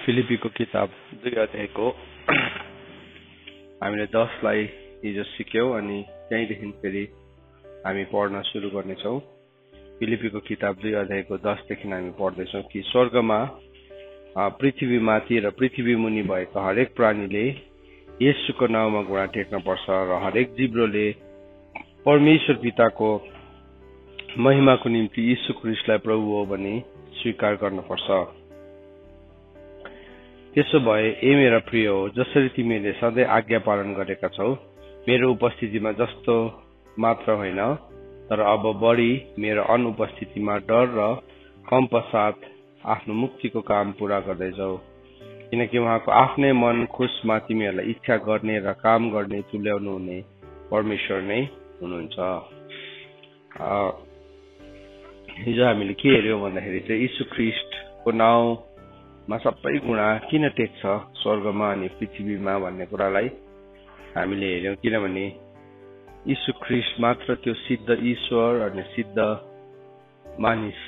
फिलिपीको किताब 2 अध्यायको हामीले 10 लाई हिजो सिक्यौं अनि त्यहीदेखि फेरि हामी पढ्न सुरु गर्नेछौं। फिलिपीको किताब 2 अध्यायको 10 देखि हामी पढ्दैछौं कि स्वर्गमा पृथ्वीमाथि र पृथ्वी मुनि भएका हरेक प्राणीले येशूको नाउँमा घुँडा टेक्न पर्छ र हरेक जिब्रोले परमेश्वर पिताको महिमाको निम्ति यीशु ख्रीष्टलाई प्रभु हो भनी स्वीकार गर्न पर्छ। त्यसो भए मेरा प्रिय हो, जसरी तिमीले सधैँ आज्ञा पालन गरेका छौ, मेरो उपस्थितिमा जस्तो मात्र होइन तर अब बढी मेरो अनुपस्थितिमा डर र कम्प साथ आफ्नो मुक्तिको काम पूरा गर्दै जाऊ, किनकि उहाँको आफ्नै मन खुसमा तिमीहरूलाई इच्छा गर्ने र काम गर्ने तुल्याउनु हुने परमेश्वर नै हुनुहुन्छ। हिजो हामीले के हेर्यौं भन्दाखेरि चाहिँ यीशु ख्रीष्टको नाउँमा सबै गुणा किन टेक्छ स्वर्गमा अनि पृथ्वीमा भन्ने कुरालाई हामीले हेर्यौं, किनभने यीशु ख्रीष्ट मात्र त्यो सिद्ध ईश्वर अनि सिद्ध मानिस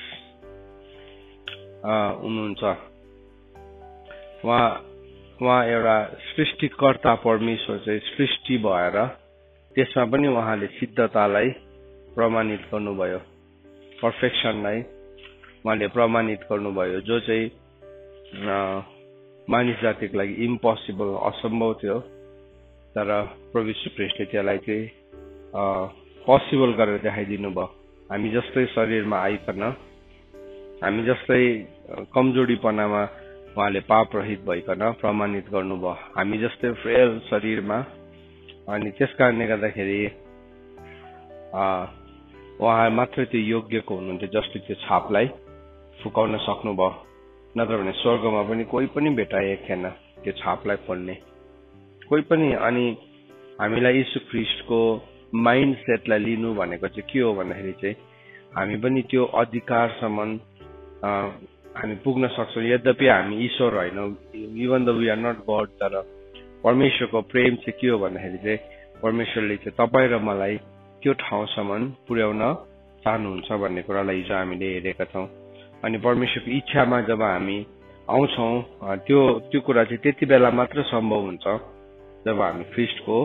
हुनुहुन्छ। उहाँ एउटा सृष्टिकर्ता परमेश्वर चाहिँ सृष्टि भएर त्यसमा पनि उहाँले सिद्धतालाई प्रमाणित गर्नुभयो, पर्फेक्सनलाई उहाँले प्रमाणित गर्नुभयो, जो चाहिँ मानिस जातिको लागि इम्पोसिबल असम्भव थियो, तर प्रभु यीशु ख्रीष्टले त्यसलाई चाहिँ पोसिबल गरेर देखाइदिनु भयो। हामी जस्तै शरीरमा आइकन, हामी जस्तै कमजोरीपनामा उहाँले पाप रहित भइकन प्रमाणित गर्नुभयो, हामी जस्तै फ्रेल शरीरमा। अनि त्यस कारणले गर्दाखेरि उहाँ मात्रै त्यो योग्यको हुनुहुन्थ्यो जसले त्यो छापलाई फुकाउन सक्नुभयो, नत्र भने स्वर्गमा पनि कोही पनि भेटाइएको थिएन त्यो छापलाई खोल्ने कोही पनि। अनि हामीलाई यीशु ख्रीष्टको माइन्ड सेटलाई लिनु भनेको चाहिँ के हो भन्दाखेरि चाहिँ हामी पनि त्यो अधिकारसम्म हामी पुग्न सक्छौँ। यद्यपि हामी ईश्वर होइनौँ, even though we are not God, तर परमेश्वरको प्रेम चाहिँ के हो भन्दाखेरि चाहिँ परमेश्वरले चाहिँ तपाईँ र मलाई त्यो ठाउँसम्म पुर्याउन चाहनुहुन्छ भन्ने कुरालाई हिजो हामीले हेरेका छौँ। अनि परमेश्वरको इच्छामा जब हामी आउँछौँ त्यो कुरा चाहिँ त्यति बेला मात्र सम्भव हुन्छ जब हामी ख्रीष्टको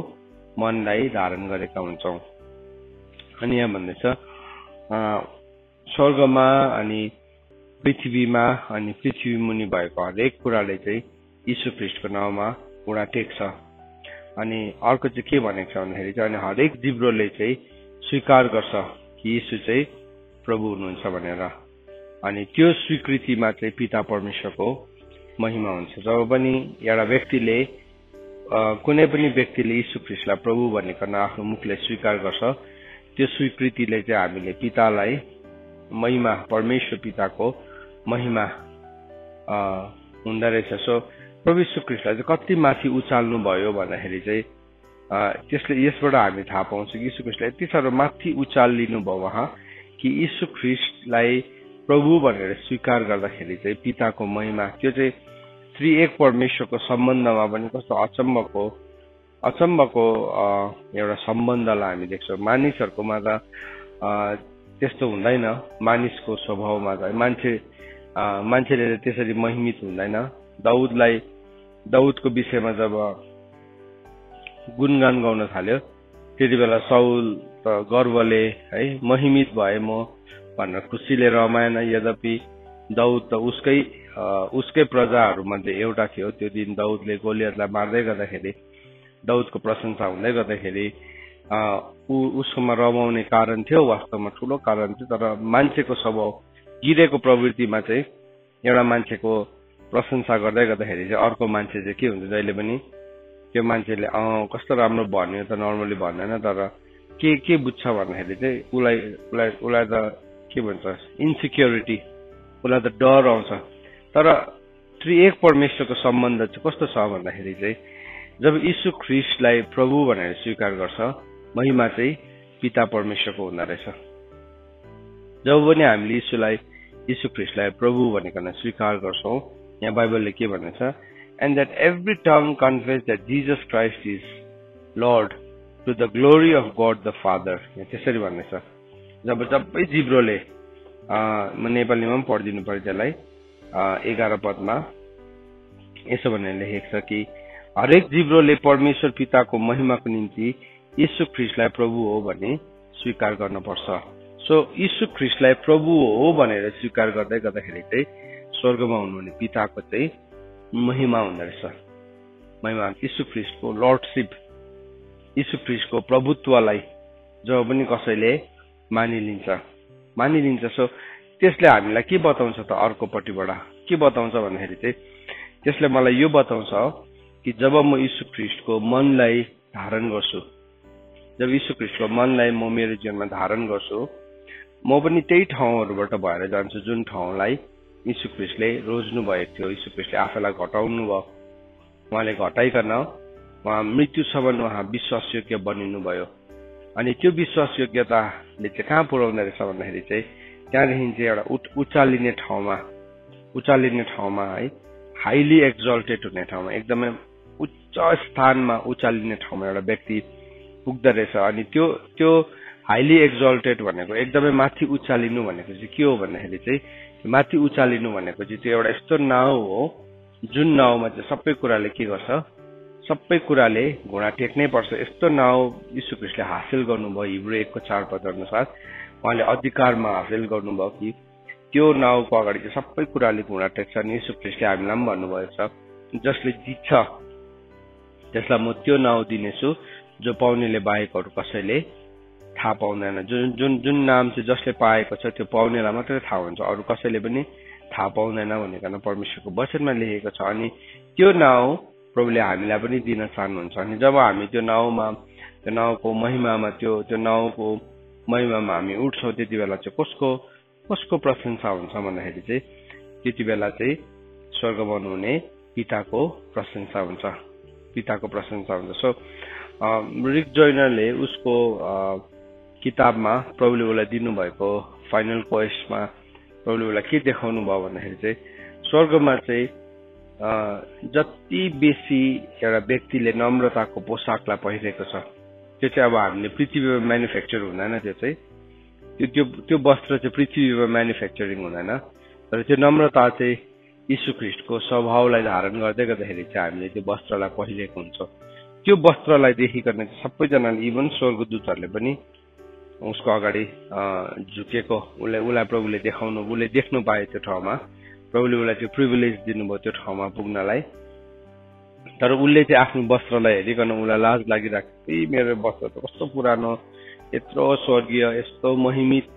मनलाई धारण गरेका हुन्छौँ। अनि यहाँ भन्दैछ स्वर्गमा अनि पृथ्वीमा अनि पृथ्वी मुनि भएको हरेक कुराले चाहिँ यीशु ख्रीष्टको नाउँमा घुँडा टेक्छ। अनि अर्को चाहिँ के भनेको छ भन्दाखेरि चाहिँ अनि हरेक जिब्रोले चाहिँ स्वीकार गर्छ कि यीशु चाहिँ प्रभु हुनुहुन्छ भनेर। अनि त्यो स्वीकृतिमा चाहिँ पिता परमेश्वरको महिमा हुन्छ। जब पनि एउटा व्यक्तिले कुनै पनि व्यक्तिले यीशु ख्रीष्टलाई प्रभु भनिकन आफ्नो मुखले स्वीकार गर्छ, त्यो स्वीकृतिले चाहिँ हामीले पितालाई महिमा, परमेश्वर पिताको महिमा हुँदो रहेछ। सो प्रभु यीशु ख्रीष्टलाई चाहिँ कति माथि उचाल्नु भयो भन्दाखेरि चाहिँ त्यसले यसबाट हामी थाहा पाउँछौँ कि यीशु ख्रीष्टलाई यति साह्रो माथि उचालिनु भयो उहाँ कि यीशु ख्रीष्टलाई प्रभु भनेर स्वीकार गर्दाखेरि चाहिँ पिताको महिमा, त्यो चाहिँ त्रिएक परमेश्वरको सम्बन्धमा पनि कस्तो अचम्मको एउटा सम्बन्धलाई हामी देख्छौँ। मानिसहरूकोमा त त्यस्तो हुँदैन, मानिसको स्वभावमा त मान्छेले त्यसरी महिमित हुँदैन। दाउदको विषयमा जब गुणगान गाउन थाल्यो त्यति बेला साउल त गर्वले है महिमित भए म भनेर खुसीले रमाएन। यद्यपि दाउद त उसकै प्रजाहरूमध्ये एउटा थियो। त्यो दिन दाउदले गोलियतलाई मार्दै गर्दाखेरि दाउदको प्रशंसा हुँदै गर्दाखेरि उसकोमा रमाउने कारण थियो, वास्तवमा ठुलो कारण थियो। तर मान्छेको स्वभाव, गिरेको प्रवृत्तिमा चाहिँ एउटा मान्छेको प्रशंसा गर्दै गर्दाखेरि चाहिँ अर्को मान्छे चाहिँ के हुन्छ, जहिले पनि त्यो मान्छेले कस्तो राम्रो भन्यो त नर्मली भन्दैन, तर के बुझ्छ भन्दाखेरि चाहिँ उसलाई त के भन्छ इन्सिक्योरिटी, उसलाई त डर आउँछ। तर त्रिएक परमेश्वरको सम्बन्ध चाहिँ कस्तो छ भन्दाखेरि चाहिँ जब यीशु ख्रीष्टलाई प्रभु भनेर स्वीकार गर्छ, महिमा चाहिँ पिता परमेश्वरको हुँदो रहेछ। जब पनि हामीले यीशु ख्रीष्टलाई प्रभु भनेर स्वीकार गर्छौँ, यहाँ बाइबलले के भनेछ, and that every tongue confess that Jesus Christ is Lord to the glory of God the Father। त्यसरी भन्नेछ। जब सबै जिब्रोले, म नेपालीमा पनि पढिदिनु पर्यो त्यसलाई, 11 पदमा यसो भनेर लेखेको छ कि हरेक जिब्रोले परमेश्वर पिताको महिमाको निम्ति यीशु ख्रीष्टलाई प्रभु हो भनी स्वीकार गर्नुपर्छ। सो यीशु ख्रीष्टलाई प्रभु हो भनेर स्वीकार गर्दै गर्दाखेरि चाहिँ स्वर्गमा हुनुहुने पिताको चाहिँ महिमा हुँदो रहेछ। महिमा यीशु ख्रीष्टको लर्डशिप, यीशु ख्रीष्टको प्रभुत्वलाई जब पनि कसैले मानिलिन्छ। सो त्यसले हामीलाई के बताउँछ त अर्कोपट्टिबाट के बताउँछ भन्दाखेरि चाहिँ त्यसले मलाई यो बताउँछ कि जब म यीशु ख्रीष्टको मनलाई धारण गर्छु, जब यीशु ख्रीष्टको मनलाई म मेरो जीवनमा धारण गर्छु, म पनि त्यही ठाउँहरूबाट भएर जान्छु जुन ठाउँलाई यीशु ख्रीष्टले रोज्नु भएको थियो। यीशु ख्रीष्टले आफैलाई घटाउनु भयो, उहाँले घटाइकन उहाँ मृत्युसम्म उहाँ विश्वासयोग्य बनिनु भयो। अनि त्यो विश्वासयोग्यताले चाहिँ कहाँ पुर्याउँदो रहेछ भन्दाखेरि चाहिँ त्यहाँदेखि चाहिँ एउटा उचालिने ठाउँमा है, हाइली एक्जल्टेड हुने ठाउँमा, एकदमै उच्च स्थानमा उचालिने ठाउँमा एउटा व्यक्ति पुग्दो रहेछ। अनि त्यो हाइली एक्जल्टेड भनेको एकदमै माथि उचालिनु भनेको चाहिँ के हो भन्दाखेरि चाहिँ माथि उचालिनु भनेको चाहिँ त्यो एउटा यस्तो नाउ हो जुन नाउमा चाहिँ सबै कुराले के गर्छ, सबै कुराले घुँडा टेक्नै पर्छ। यस्तो नाउ यीशु ख्रीष्टले हासिल गर्नुभयो। हिब्रू 1 को 4 पद अनुसार उहाँले अधिकारमा हासिल गर्नुभयो कि त्यो नाउको अगाडि चाहिँ सबै कुराले घुँडा टेक्छ। अनि यीशु ख्रीष्टले हामीलाई पनि भन्नुभएको छ, जसले जित्छ त्यसलाई म त्यो नाउ दिनेछु जो पाउनेले बाहेकहरू कसैले थाहा पाउँदैन। जुन नाम चाहिँ जसले पाएको छ त्यो पाउनेलाई मात्रै थाहा हुन्छ, अरू कसैले पनि थाहा पाउँदैन भनिकन परमेश्वरको वचनमा लेखेको छ। अनि त्यो नाउ प्रभुले हामीलाई पनि दिन चाहनुहुन्छ। अनि जब हामी त्यो नाउको महिमामा त्यो नाउको महिमामा हामी उठ्छौँ त्यति बेला चाहिँ कसको प्रशंसा हुन्छ भन्दाखेरि चाहिँ त्यति बेला चाहिँ स्वर्गमा हुनुहुने पिताको प्रशंसा हुन्छ। सो रिक जोइनरले उसको किताबमा प्रभुले उसलाई दिनुभएको फाइनल क्वेस्टमा प्रभुले उसलाई के देखाउनु भयो भन्दाखेरि चाहिँ स्वर्गमा चाहिँ जति बेसी एउटा व्यक्तिले नम्रताको पोसाकलाई पहिरेको छ त्यो चाहिँ अब हामीले पृथ्वीमा म्यानुफ्याक्चर हुँदैन। त्यो चाहिँ त्यो वस्त्र चाहिँ पृथ्वीमा म्यानुफ्याक्चरिङ हुँदैन, तर त्यो नम्रता चाहिँ यीशु ख्रीष्टको स्वभावलाई धारण गर्दै गर्दाखेरि चाहिँ हामीले त्यो वस्त्रलाई पहिरेको हुन्छ। त्यो वस्त्रलाई देखिकन चाहिँ सबैजनाले इभन स्वर्गदूतहरूले पनि उसको अगाडि झुकेको उसलाई प्रभुले देख्नु पाए। त्यो ठाउँमा प्रभुले उसलाई त्यो प्रिभिलेज दिनुभयो त्यो ठाउँमा पुग्नलाई। तर उसले चाहिँ आफ्नो वस्त्रलाई हेरिकन उसलाई लाज लागिरहेको, मेरो वस्त्र त कस्तो पुरानो, यत्रो स्वर्गीय, यस्तो महिमित,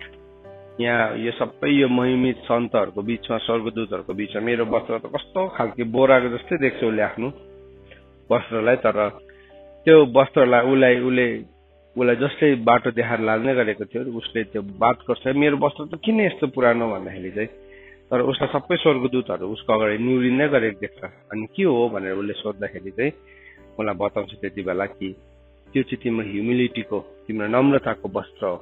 यहाँ यो सबै यो महिमित सन्तहरूको बिचमा, स्वर्गदूतहरूको बिचमा मेरो वस्त्र त कस्तो खालको बोराको जस्तै देख्छ उसले आफ्नो वस्त्रलाई। तर त्यो वस्त्रलाई उसलाई जसले बाटो देखाएर लाने गरेको थियो उसले त्यो बात गर्छ, मेरो वस्त्र त किन यस्तो पुरानो भन्दाखेरि चाहिँ, तर उसलाई सबै स्वर्गदूतहरू उसको अगाडि निहुरिँदै गरेको देख्छ। अनि के हो भनेर उसले सोद्धाखेरि चाहिँ मलाई बताउँछ त्यति बेला कि त्यो चाहिँ तिम्रो ह्युमिलिटीको, तिम्रो नम्रताको वस्त्र हो।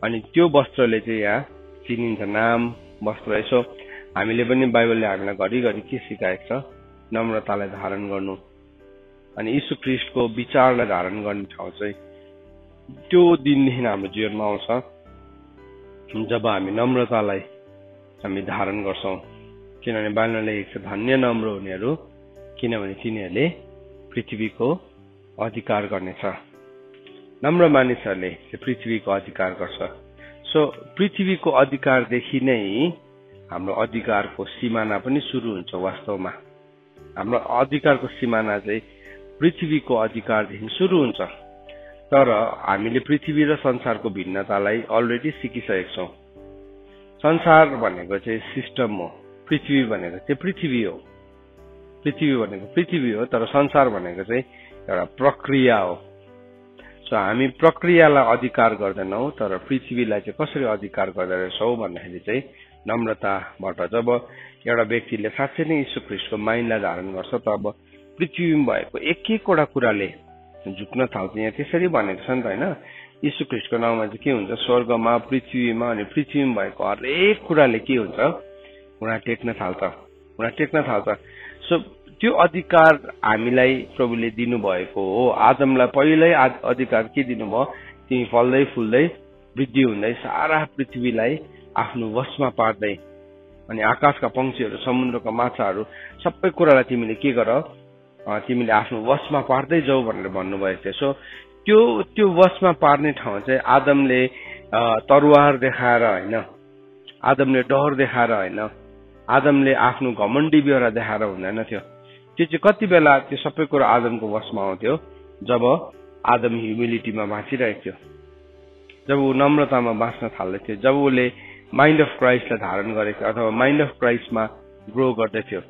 अनि त्यो वस्त्रले चाहिँ यहाँ चिनिन्छ, नाम वस्त्र। यसो हामीले पनि बाइबलले हामीलाई घरिघरि के सिकाएको छ, नम्रतालाई धारण गर्नु। अनि यीशु ख्रीष्टको विचारलाई धारण गर्ने ठाउँ चाहिँ त्यो दिनदेखि हाम्रो जीवनमा आउँछ जब हामी नम्रतालाई हामी धारण गर्छौँ। किनभने बाइबलमा लेखेको छ, धन्य नम्र हुनेहरू किनभने तिनीहरूले पृथ्वीको अधिकार गर्नेछ। नम्र मानिसहरूले पृथ्वीको अधिकार गर्छ। सो पृथ्वीको अधिकारदेखि नै हाम्रो अधिकारको सिमाना पनि सुरु हुन्छ। वास्तवमा हाम्रो अधिकारको सिमाना चाहिँ पृथ्वीको अधिकारदेखि सुरु हुन्छ। तर हामीले पृथ्वी र संसारको भिन्नतालाई अलरेडी सिकिसकेका छौँ। संसार भनेको चाहिँ सिस्टम हो, पृथ्वी भनेको चाहिँ पृथ्वी हो, तर संसार भनेको चाहिँ एउटा प्रक्रिया हो। सो हामी प्रक्रियालाई अधिकार गर्दैनौँ, तर पृथ्वीलाई चाहिँ कसरी अधिकार गर्दै रहेछौँ भन्दाखेरि चाहिँ नम्रताबाट। जब एउटा व्यक्तिले साँच्चै नै यीशु ख्रीष्टको माइन्डलाई धारण गर्छ तब पृथ्वीमा भएको एक-एकवटा कुराले झुक्न थाल्छ। यहाँ त्यसरी भनेको छ नि त होइन, यीशु ख्रीष्टको नाउँमा चाहिँ के हुन्छ, स्वर्गमा, पृथ्वीमा अनि पृथ्वीमा भएको हरेक कुराले के हुन्छ, घुँडा टेक्न थाल्छ। सो त्यो अधिकार हामीलाई प्रभुले दिनुभएको हो। आदमलाई पहिल्यै अधिकार के दिनुभयो, तिमी फल्दै फुल्दै वृद्धि हुँदै सारा पृथ्वीलाई आफ्नो वशमा पार्दै अनि आकाशका पंक्षीहरू, समुद्रका माछाहरू सबै कुरालाई तिमीले के गर, तिमीले आफ्नो वशमा पार्दै जाऊ भनेर भन्नुभएको थियो। सो त्यो वशमा पार्ने ठाउँ चाहिँ आदमले तरवार देखाएर होइन, आदमले डर देखाएर होइन, आदमले आफ्नो घमण्डी बेहोरा देखाएर हुँदैन थियो। त्यो चाहिँ कति बेला त्यो सबै कुरा आदमको वशमा आउँथ्यो, जब आदम ह्युमिलिटीमा बाँचिरहेको थियो, जब ऊ नम्रतामा बाँच्न थाल्दै थियो, जब उसले माइन्ड अफ क्राइस्टलाई धारण गरेको अथवा माइन्ड अफ क्राइस्टमा ग्रो गर्दै थियो।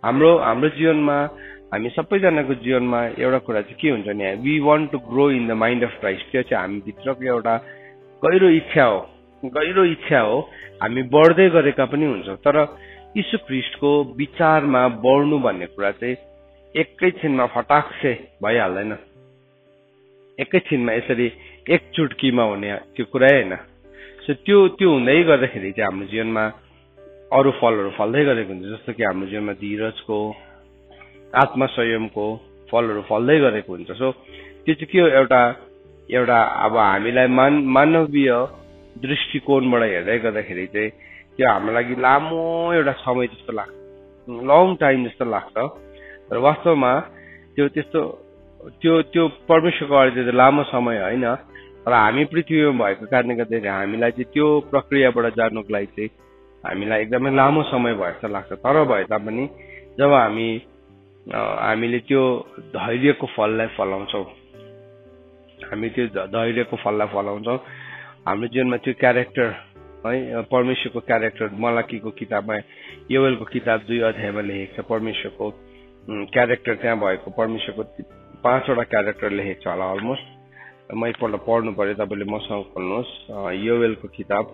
हाम्रो जीवनमा, हामी सबैजनाको जीवनमा एउटा कुरा चाहिँ के हुन्छ नि, we want to grow in the mind of Christ. त्यो चाहिँ हामी भित्रको एउटा गहिरो इच्छा हो, हामी बढ्दै गरेका पनि हुन्छौँ। तर यीशु ख्रीष्टको विचारमा बढ्नु भन्ने कुरा चाहिँ एकैछिनमा फटाक्से भइहाल्दैन, एकैछिनमा यसरी एक चुटकीमा हुने त्यो कुरै होइन। सो त्यो हुँदै गर्दाखेरि चाहिँ हाम्रो जीवनमा अरू फलहरू फल्दै गरेको हुन्छ, जस्तो कि हाम्रो जीवनमा धीरजको, आत्मसंयमको फलहरू फल्दै गरेको हुन्छ। सो त्यो चाहिँ के हो, एउटा अब हामीलाई मानवीय दृष्टिकोणबाट हेर्दै गर्दाखेरि चाहिँ त्यो हाम्रो लागि लामो एउटा समय जस्तो लाग्छ, लङ टाइम जस्तो लाग्छ। तर वास्तवमा त्यो परमेश्वरको अगाडि चाहिँ लामो समय होइन। तर हामी पृथ्वीमा भएको कारणले गर्दाखेरि हामीलाई चाहिँ त्यो प्रक्रियाबाट जानुको लागि चाहिँ हामीलाई एकदमै लामो समय भयो जस्तो लाग्छ। तर भए तापनि जब हामीले त्यो धैर्यको फललाई फलाउँछौँ, हाम्रो जीवनमा त्यो क्यारेक्टर है, परमेश्वरको क्यारेक्टर मलाकीको किताबमा, योवेलको किताब 2 अध्यायमा लेखेको छ। परमेश्वरको क्यारेक्टर त्यहाँ भएको, परमेश्वरको 5वटा क्यारेक्टर लेखेको छ होला अलमोस्ट। म एकपल्ट पढ्नु पर्यो, तपाईँले मसँग खोल्नुहोस् योवेलको किताब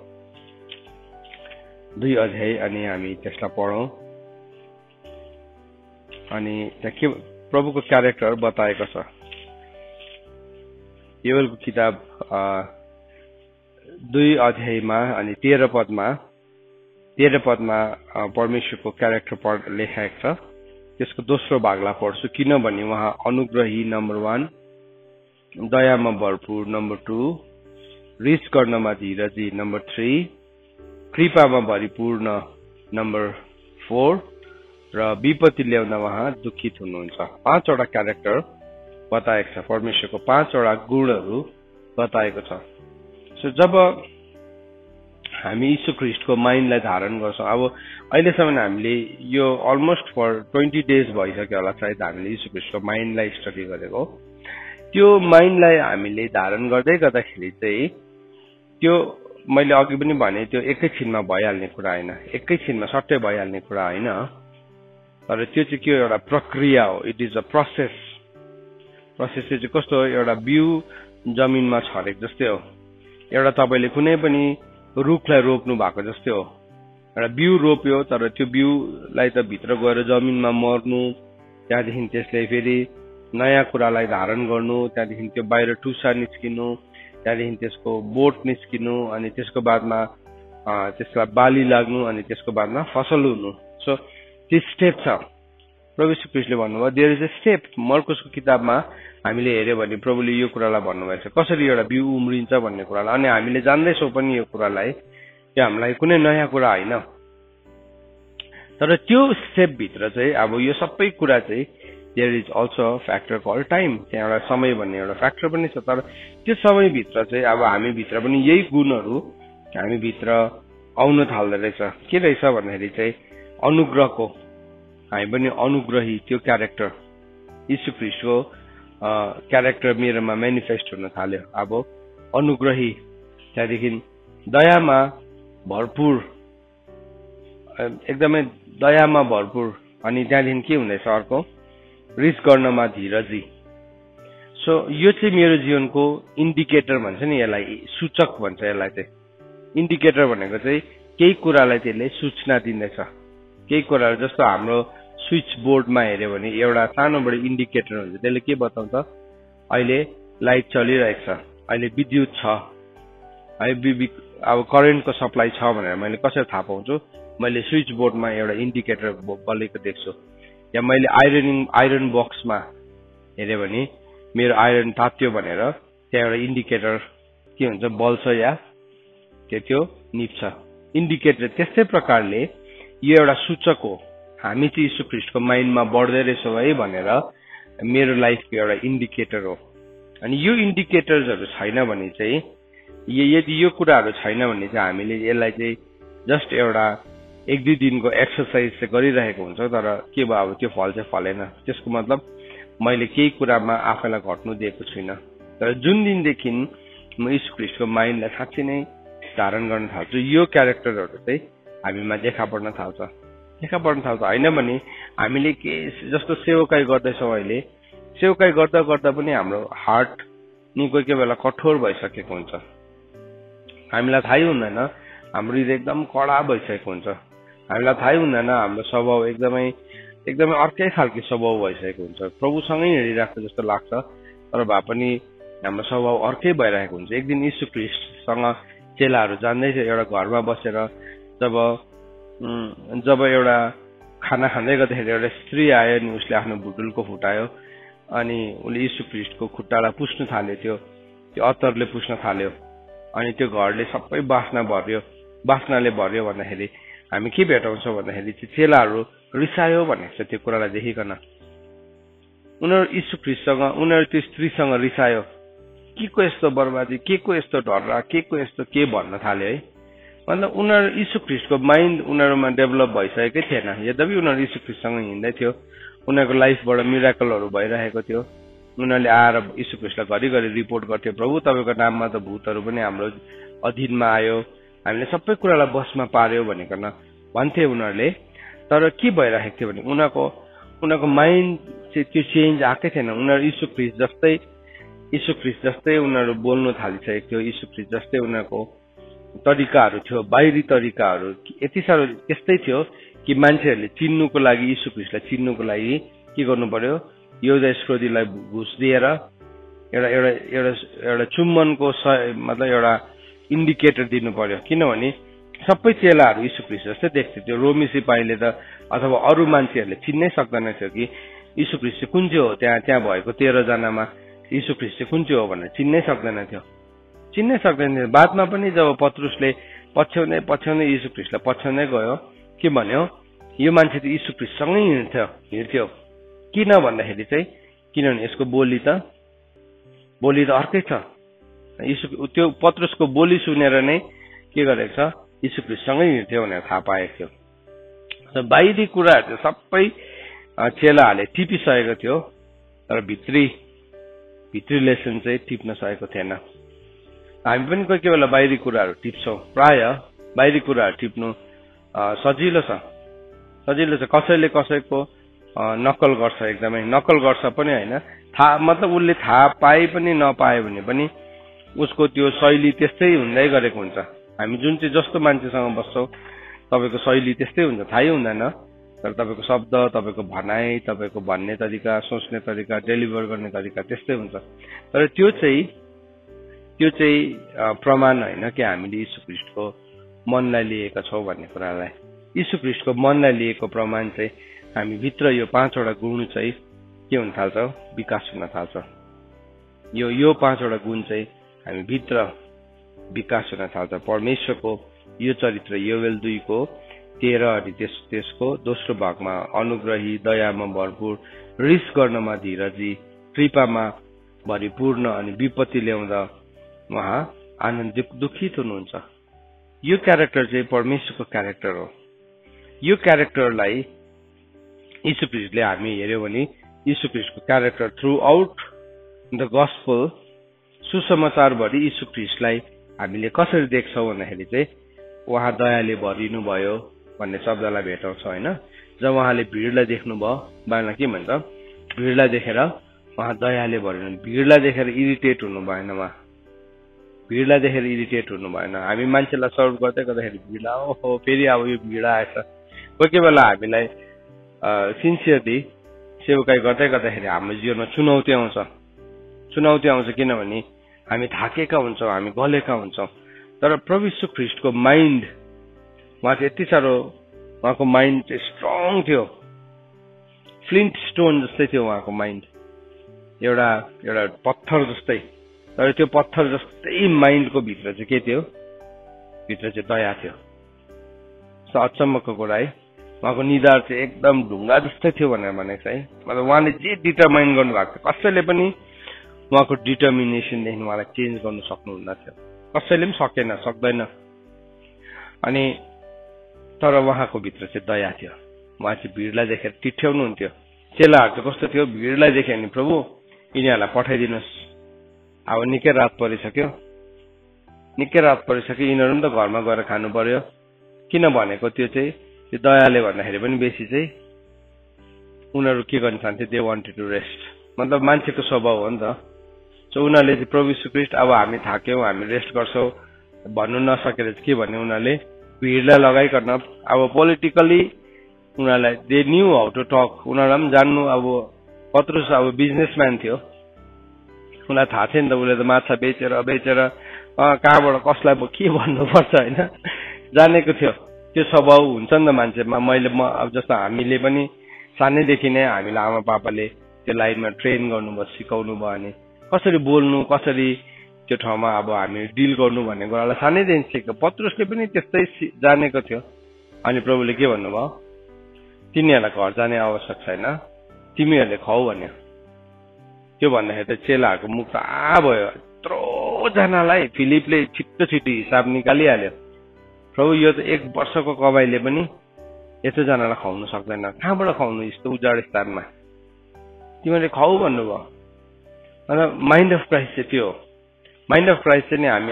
2 अध्याय, अनि हामी त्यसलाई पढौँ। अनि त्यहाँ के प्रभुको क्यारेक्टर बताएको छ। योवेलको किताब 2 अध्यायमा अनि 13 पदमा परमेश्वरको क्यारेक्टर लेखाएको छ। त्यसको दोस्रो भागलाई पढ्छु। किनभने उहाँ अनुग्रही नम्बर 1, दयामा भरपूर नम्बर 2, रिस गर्नमा धीरजी नम्बर 3, कृपामा भरिपूर्ण नम्बर 4 र विपत्ति ल्याउन उहाँ दुखित हुनुहुन्छ। 5वटा क्यारेक्टर बताएको छ, परमेश्वरको 5वटा गुणहरू बताएको छ। सो जब हामी यीशु ख्रीष्टको माइन्डलाई धारण गर्छौँ, अब अहिलेसम्म हामीले यो अलमोस्ट फर 20 डेज भइसक्यो होला सायद हामीले यीशु ख्रीष्टको माइन्डलाई स्टडी गरेको। त्यो माइन्डलाई हामीले धारण गर्दै गर्दाखेरि चाहिँ त्यो मैले अघि पनि भने त्यो एकैछिनमा भइहाल्ने कुरा होइन, एकैछिनमा सट्टै भइहाल्ने कुरा होइन। तर त्यो चाहिँ के एउटा प्रक्रिया हो, इट इज अ प्रोसेस चाहिँ कस्तो हो, एउटा बिउ जमिनमा छरेको जस्तै हो। एउटा तपाईँले कुनै पनि रुखलाई रोप्नु भएको जस्तै हो। एउटा बिउ रोप्यो, तर त्यो बिउलाई त भित्र गएर जमिनमा मर्नु, त्यहाँदेखि त्यसले फेरि नयाँ कुरालाई धारण गर्नु, त्यहाँदेखि त्यो बाहिर टुसा निस्किनु, त्यहाँदेखि त्यसको बोट निस्किनु, अनि त्यसको बादमा त्यसलाई बाली लाग्नु, अनि त्यसको बादमा फसल हुनु। सो त्यो स्टेप छ। प्रभु यीशु ख्रीष्टले भन्नुभयो देयर इज अ स्टेप। मर्कुसको किताबमा हामीले हेर्यो भने प्रभुले यो कुरालाई भन्नुभएको छ, कसरी एउटा बिउ उम्रिन्छ भन्ने कुरालाई। अनि हामीले जान्दैछौँ पनि यो कुरालाई, त्यो हामीलाई कुनै नयाँ कुरा होइन। तर त्यो स्टेपभित्र चाहिँ अब यो सबै कुरा चाहिँ there is also a factor called time. त्यहाँ एउटा समय भन्ने एउटा फ्याक्टर पनि छ। तर त्यो समयभित्र चाहिँ अब हामीभित्र पनि यही गुणहरू हामीभित्र आउन थाल्दो रहेछ। के रहेछ भन्दाखेरि चाहिँ अनुग्रहको, हामी पनि अनुग्रही, त्यो क्यारेक्टर यीशु ख्रीष्टको क्यारेक्टर मेरोमा मेनिफेस्ट हुन थाल्यो। अब अनुग्रही, त्यहाँदेखि दयामा भरपूर, एकदमै दयामा भरपूर, अनि त्यहाँदेखि के हुँदैछ अर्को, रिस गर्नमा धीरजी। सो यो चाहिँ मेरो जीवनको इन्डिकेटर भन्छ नि, यसलाई सूचक भन्छ। यसलाई चाहिँ इन्डिकेटर भनेको चाहिँ केही कुरालाई त्यसले सूचना दिँदैछ। केही कुराहरू जस्तो हाम्रो स्विच बोर्डमा हेऱ्यो भने एउटा सानोबडे इन्डिकेटर हुन्छ, त्यसले के बताउँछ, अहिले लाइट चलिरहेको छ, अहिले विद्युत छ, अब करेन्टको सप्लाई छ भनेर मैले कसरी थाहा पाउँछु, मैले स्विच बोर्डमा एउटा इन्डिकेटर बलेको देख्छु। या मैले आइरन बक्समा हेऱ्यो भने मेरो आइरन तात्यो भनेर त्यहाँ एउटा इन्डिकेटर के हुन्छ, बल्छ या त्यो निप्छ। इन्डिकेटर त्यस्तै प्रकारले यो एउटा सूचक हो, हामी चाहिँ यीशु ख्रीष्टको माइन्डमा बढ्दै रहेछौँ है भनेर मेरो लाइफको एउटा इन्डिकेटर हो। अनि यो इन्डिकेटर्सहरू छैन भने चाहिँ, यदि यो कुराहरू छैन भने चाहिँ हामीले यसलाई चाहिँ जस्ट एउटा 1-2 दिनको एक्सर्साइज चाहिँ गरिरहेको हुन्छ, तर के भयो अब त्यो फल चाहिँ फलेन। त्यसको मतलब मैले केही कुरामा आफैलाई घट्नु दिएको छुइनँ। तर जुन दिनदेखि म यीशु ख्रीष्टको माइन्डलाई साँच्चै नै धारण गर्न थाल्छु, यो क्यारेक्टरहरू चाहिँ हामीमा देखा पर्न थाल्छ। होइन भने हामीले के जस्तो सेवकाई गर्दैछौँ अहिले, सेवकाई गर्दा गर्दा पनि हाम्रो हार्ट नि कोही बेला कठोर भइसकेको हुन्छ। हामीलाई थाहै हुँदैन, हाम्रो हृदय एकदम कडा भइसकेको हुन्छ। हामीलाई थाहै हुँदैन, हाम्रो स्वभाव एकदमै अर्कै खालको स्वभाव भइसकेको हुन्छ। प्रभुसँगै हिँडिरहेको जस्तो लाग्छ, तर भए पनि हाम्रो स्वभाव अर्कै भइरहेको हुन्छ। एक दिन यीशु ख्रीष्टसँग चेलाहरू जान्दै थियो, एउटा घरमा बसेर जब एउटा खाना खाँदै गर्दाखेरि एउटा स्त्री आयो नि, उसले आफ्नो भुटुलको फुटायो अनि उसले यीशु ख्रीष्टको खुट्टालाई पुस्न थाल्यो, त्यो अत्तरले पुस्न थाल्यो अनि त्यो घरले सबै बास्नाले भर्यो भन्दाखेरि हामी के भेटाउँछौँ भन्दाखेरि चाहिँ चेलाहरू रिसायो भनेको छ। त्यो कुरालाई देखिकन उनीहरू यीशु ख्रीष्टसँग, उनीहरू त्यो स्त्रीसँग रिसायो, के को यस्तो बर्बादी, के को यस्तो ढर्रा, के को यस्तो के भन्न थाल्यो है। मतलब उनीहरू यीशु ख्रीष्टको माइन्ड उनीहरूमा डेभलप भइसकेकै थिएन। यद्यपि उनीहरू यीशु ख्रीष्टसँग हिँड्दै थियो, उनीहरूको लाइफबाट मिराकलहरू भइरहेको थियो, उनीहरूले आएर यीशु ख्रीष्टलाई घरिघरि रिपोर्ट गर्थ्यो, प्रभु तपाईँको नाममा त भूतहरू पनि हाम्रो अधीनमा आयो, हामीले सबै कुरालाई बसमा पार्यो भनिकन भन्थे उनीहरूले। तर के भइरहेको थियो भने उनीहरूको माइन्ड चाहिँ त्यो चेन्ज आएकै थिएन। उनीहरू यीशु ख्रीष्ट जस्तै उनीहरू बोल्नु थालिसकेको थियो, यीशु ख्रीष्ट जस्तै उनीहरूको तरिकाहरू थियो, बाहिरी तरिकाहरू यति साह्रो त्यस्तै थियो कि मान्छेहरूले चिन्नुको लागि, यीशु ख्रीष्टलाई चिन्नुको लागि के गर्नु पर्यो, यहुदा इस्करियोतीलाई घुस दिएर एउटा चुम्बनको मतलब एउटा इन्डिकेटर दिनु पर्यो। किनभने सबै चेलाहरू यीशु ख्रीष्ट जस्तै देख्थ्यो। त्यो रोमी सिपाहीले त अथवा अरू मान्छेहरूले चिन्नै सक्दैन थियो कि यीशु ख्रीष्ट कुन चाहिँ हो। त्यहाँ भएको 13 जनामा यीशु ख्रीष्ट कुन चाहिँ हो भनेर चिन्नै सक्दैन थियो। बादमा पनि जब पत्रुसले पछ्याउँदै यीशु ख्रीष्टलाई पछ्याउँदै गयो, के भन्यो, यो मान्छे त यीशु ख्रीष्टसँगै हिँड्थ्यो। किन भन्दाखेरि चाहिँ किनभने यसको बोली त अर्कै छ। त्यो पत्रुसको बोली सुनेर नै के गरेको छ, यीशु ख्रीष्टसँगै हिँड्थ्यो भनेर थाहा पाएको थियो। बाहिरी कुराहरू चाहिँ सबै चेलाहरूले टिपिसकेको थियो, तर भित्री लेसन चाहिँ टिप्न सकेको थिएन। हामी पनि कोही बेला बाहिरी कुराहरू टिप्छौँ। प्राय बाहिरी कुराहरू टिप्नु सजिलो छ। कसैले कसैको नक्कल गर्छ, एकदमै नक्कल गर्छ पनि होइन, मतलब उसले थाहा पाए पनि नपाए भने पनि उसको त्यो शैली त्यस्तै हुँदै गरेको हुन्छ। हामी जुन चाहिँ जस्तो मान्छेसँग बस्छौँ तपाईँको शैली त्यस्तै हुन्छ, थाहै हुँदैन। तर तपाईँको शब्द, तपाईँको भनाइ, तपाईँको भन्ने तरिका, सोच्ने तरिका, डेलिभर गर्ने तरिका त्यस्तै हुन्छ। तर त्यो चाहिँ प्रमाण होइन कि हामीले यीशु ख्रीष्टको मनलाई लिएका छौँ भन्ने कुरालाई। यीशु ख्रीष्टको मनलाई लिएको प्रमाण चाहिँ हामी भित्र यो 5वटा गुण चाहिँ के हुन थाल्छ, विकास हुन थाल्छ। यो 5वटा गुण चाहिँ हामी भित्र विकास हुन थाल्छ। परमेश्वरको यो चरित्र योवेल 2:13 अनि त्यसको दोस्रो भागमा अनुग्रही, दयामा भरपूर, रिस गर्नमा धीरजी, कृपामा भरिपूर्ण अनि विपत्ति ल्याउँदा उहाँ आनन्दित दुखित हुनुहुन्छ। यो क्यारेक्टर चाहिँ परमेश्वरको क्यारेक्टर हो। यो क्यारेक्टरलाई यीशु ख्रीष्टले हामी हेर्यौँ भने यीशु ख्रीष्टको character throughout the gospel, सुसमाचारभरि यीशु ख्रीष्टलाई हामीले कसरी देख्छौँ भन्दाखेरि चाहिँ उहाँ दयाले भरिनु भयो भन्ने शब्दलाई भेटाउँछ होइन। जब उहाँले भिडलाई देख्नुभयो, बाइबलमा के भन्छ, भिडलाई देखेर उहाँ दयाले भरिनु, भिडलाई देखेर इरिटेट हुनु भएन। हामी मान्छेलाई सर्भ गर्दै गर्दाखेरि भिड ओहो फेरि अब यो भिड आएछ। कोही बेला हामीलाई सिन्सियरली सेवकाई गर्दै गर्दाखेरि हाम्रो जीवनमा चुनौती आउँछ किनभने हामी थाकेका हुन्छौँ, हामी गलेका हुन्छौँ। तर प्रभु यीशु ख्रीष्टको माइन्ड, उहाँ चाहिँ यति साह्रो, उहाँको माइन्ड चाहिँ स्ट्रङ थियो, फ्लिन्ट स्टोन जस्तै थियो उहाँको माइन्ड, एउटा पत्थर जस्तै। तर त्यो पत्थर जस्तै माइन्डको भित्र चाहिँ के थियो, भित्र चाहिँ दया थियो। अचम्मको कुरा है। उहाँको निधार चाहिँ एकदम ढुङ्गा जस्तै थियो भनेर भनेको छ है। मतलब उहाँले जे डिटरमाइन गर्नु भएको थियो कसैले पनि उहाँको डिटर्मिनेसनदेखि उहाँलाई चेन्ज गर्नु सक्नुहुन्न थियो, कसैले पनि सकेन, सक्दैन। अनि तर उहाँको भित्र चाहिँ दया थियो। उहाँ चाहिँ भिडलाई देखेर टिठ्याउनुहुन्थ्यो। चेलाहरू चाहिँ कस्तो थियो, भिडलाई देख्यो भने प्रभु यिनीहरूलाई पठाइदिनुहोस्, अब निकै रात परिसक्यो, यिनीहरू पनि त घरमा गएर खानु पर्यो। किन भनेको त्यो चाहिँ त्यो दयाले भन्दाखेरि पनि बेसी चाहिँ उनीहरू के गर्न चाहन्थ्यो, दे वान्टेड टु रेस्ट। मतलब मान्छेको स्वभाव हो नि त। सो उनीहरूले चाहिँ प्रभु यीशु ख्रीष्ट अब हामी थाक्यौँ, हामी रेस्ट गर्छौँ भन्नु नसकेर के भन्ने उनीहरूले भिडलाई लगाइकन अब पोलिटिकली उनीहरूलाई they knew how to talk. उनीहरूलाई पनि जान्नु, अब पत्रुस अब बिजनेसम्यान थियो, उनीलाई थाहा थियो नि त, उसले त माछा बेचेर कहाँबाट कसलाई के भन्नुपर्छ होइन जानेको थियो। त्यो स्वभाव हुन्छ नि त मान्छेमा। अब जस्तो हामीले पनि सानैदेखि नै हामीलाई आमा पापाले त्यो लाइनमा ट्रेन गर्नुभयो, सिकाउनु भयो भने कसरी बोल्नु, कसरी त्यो ठाउँमा अब हामी डिल गर्नु भन्ने कुरालाई सानैदेखि सिक्यो। पत्रुसले पनि त्यस्तै जानेको थियो। अनि प्रभुले के भन्नुभयो, तिनीहरूलाई घर जाने आवश्यक छैन, तिमीहरूले खाऊ भन्यो। त्यो भन्दाखेरि त चेलाहरूको मुख त भयो। यत्रोजनालाई फिलिपले छिट्टो हिसाब निकालिहाल्यो। प्रभु यो त 1 वर्षको कमाइले पनि यत्रोजनालाई खुवाउनु सक्दैन, कहाँबाट खुवाउनु यस्तो उजाड स्थानमा, तिमीहरूले खाऊ भन्नुभयो। अन्त माइन्ड अफ क्राइस्ट चाहिँ त्यो हो। माइन्ड अफ क्राइस्ट चाहिँ नि हामी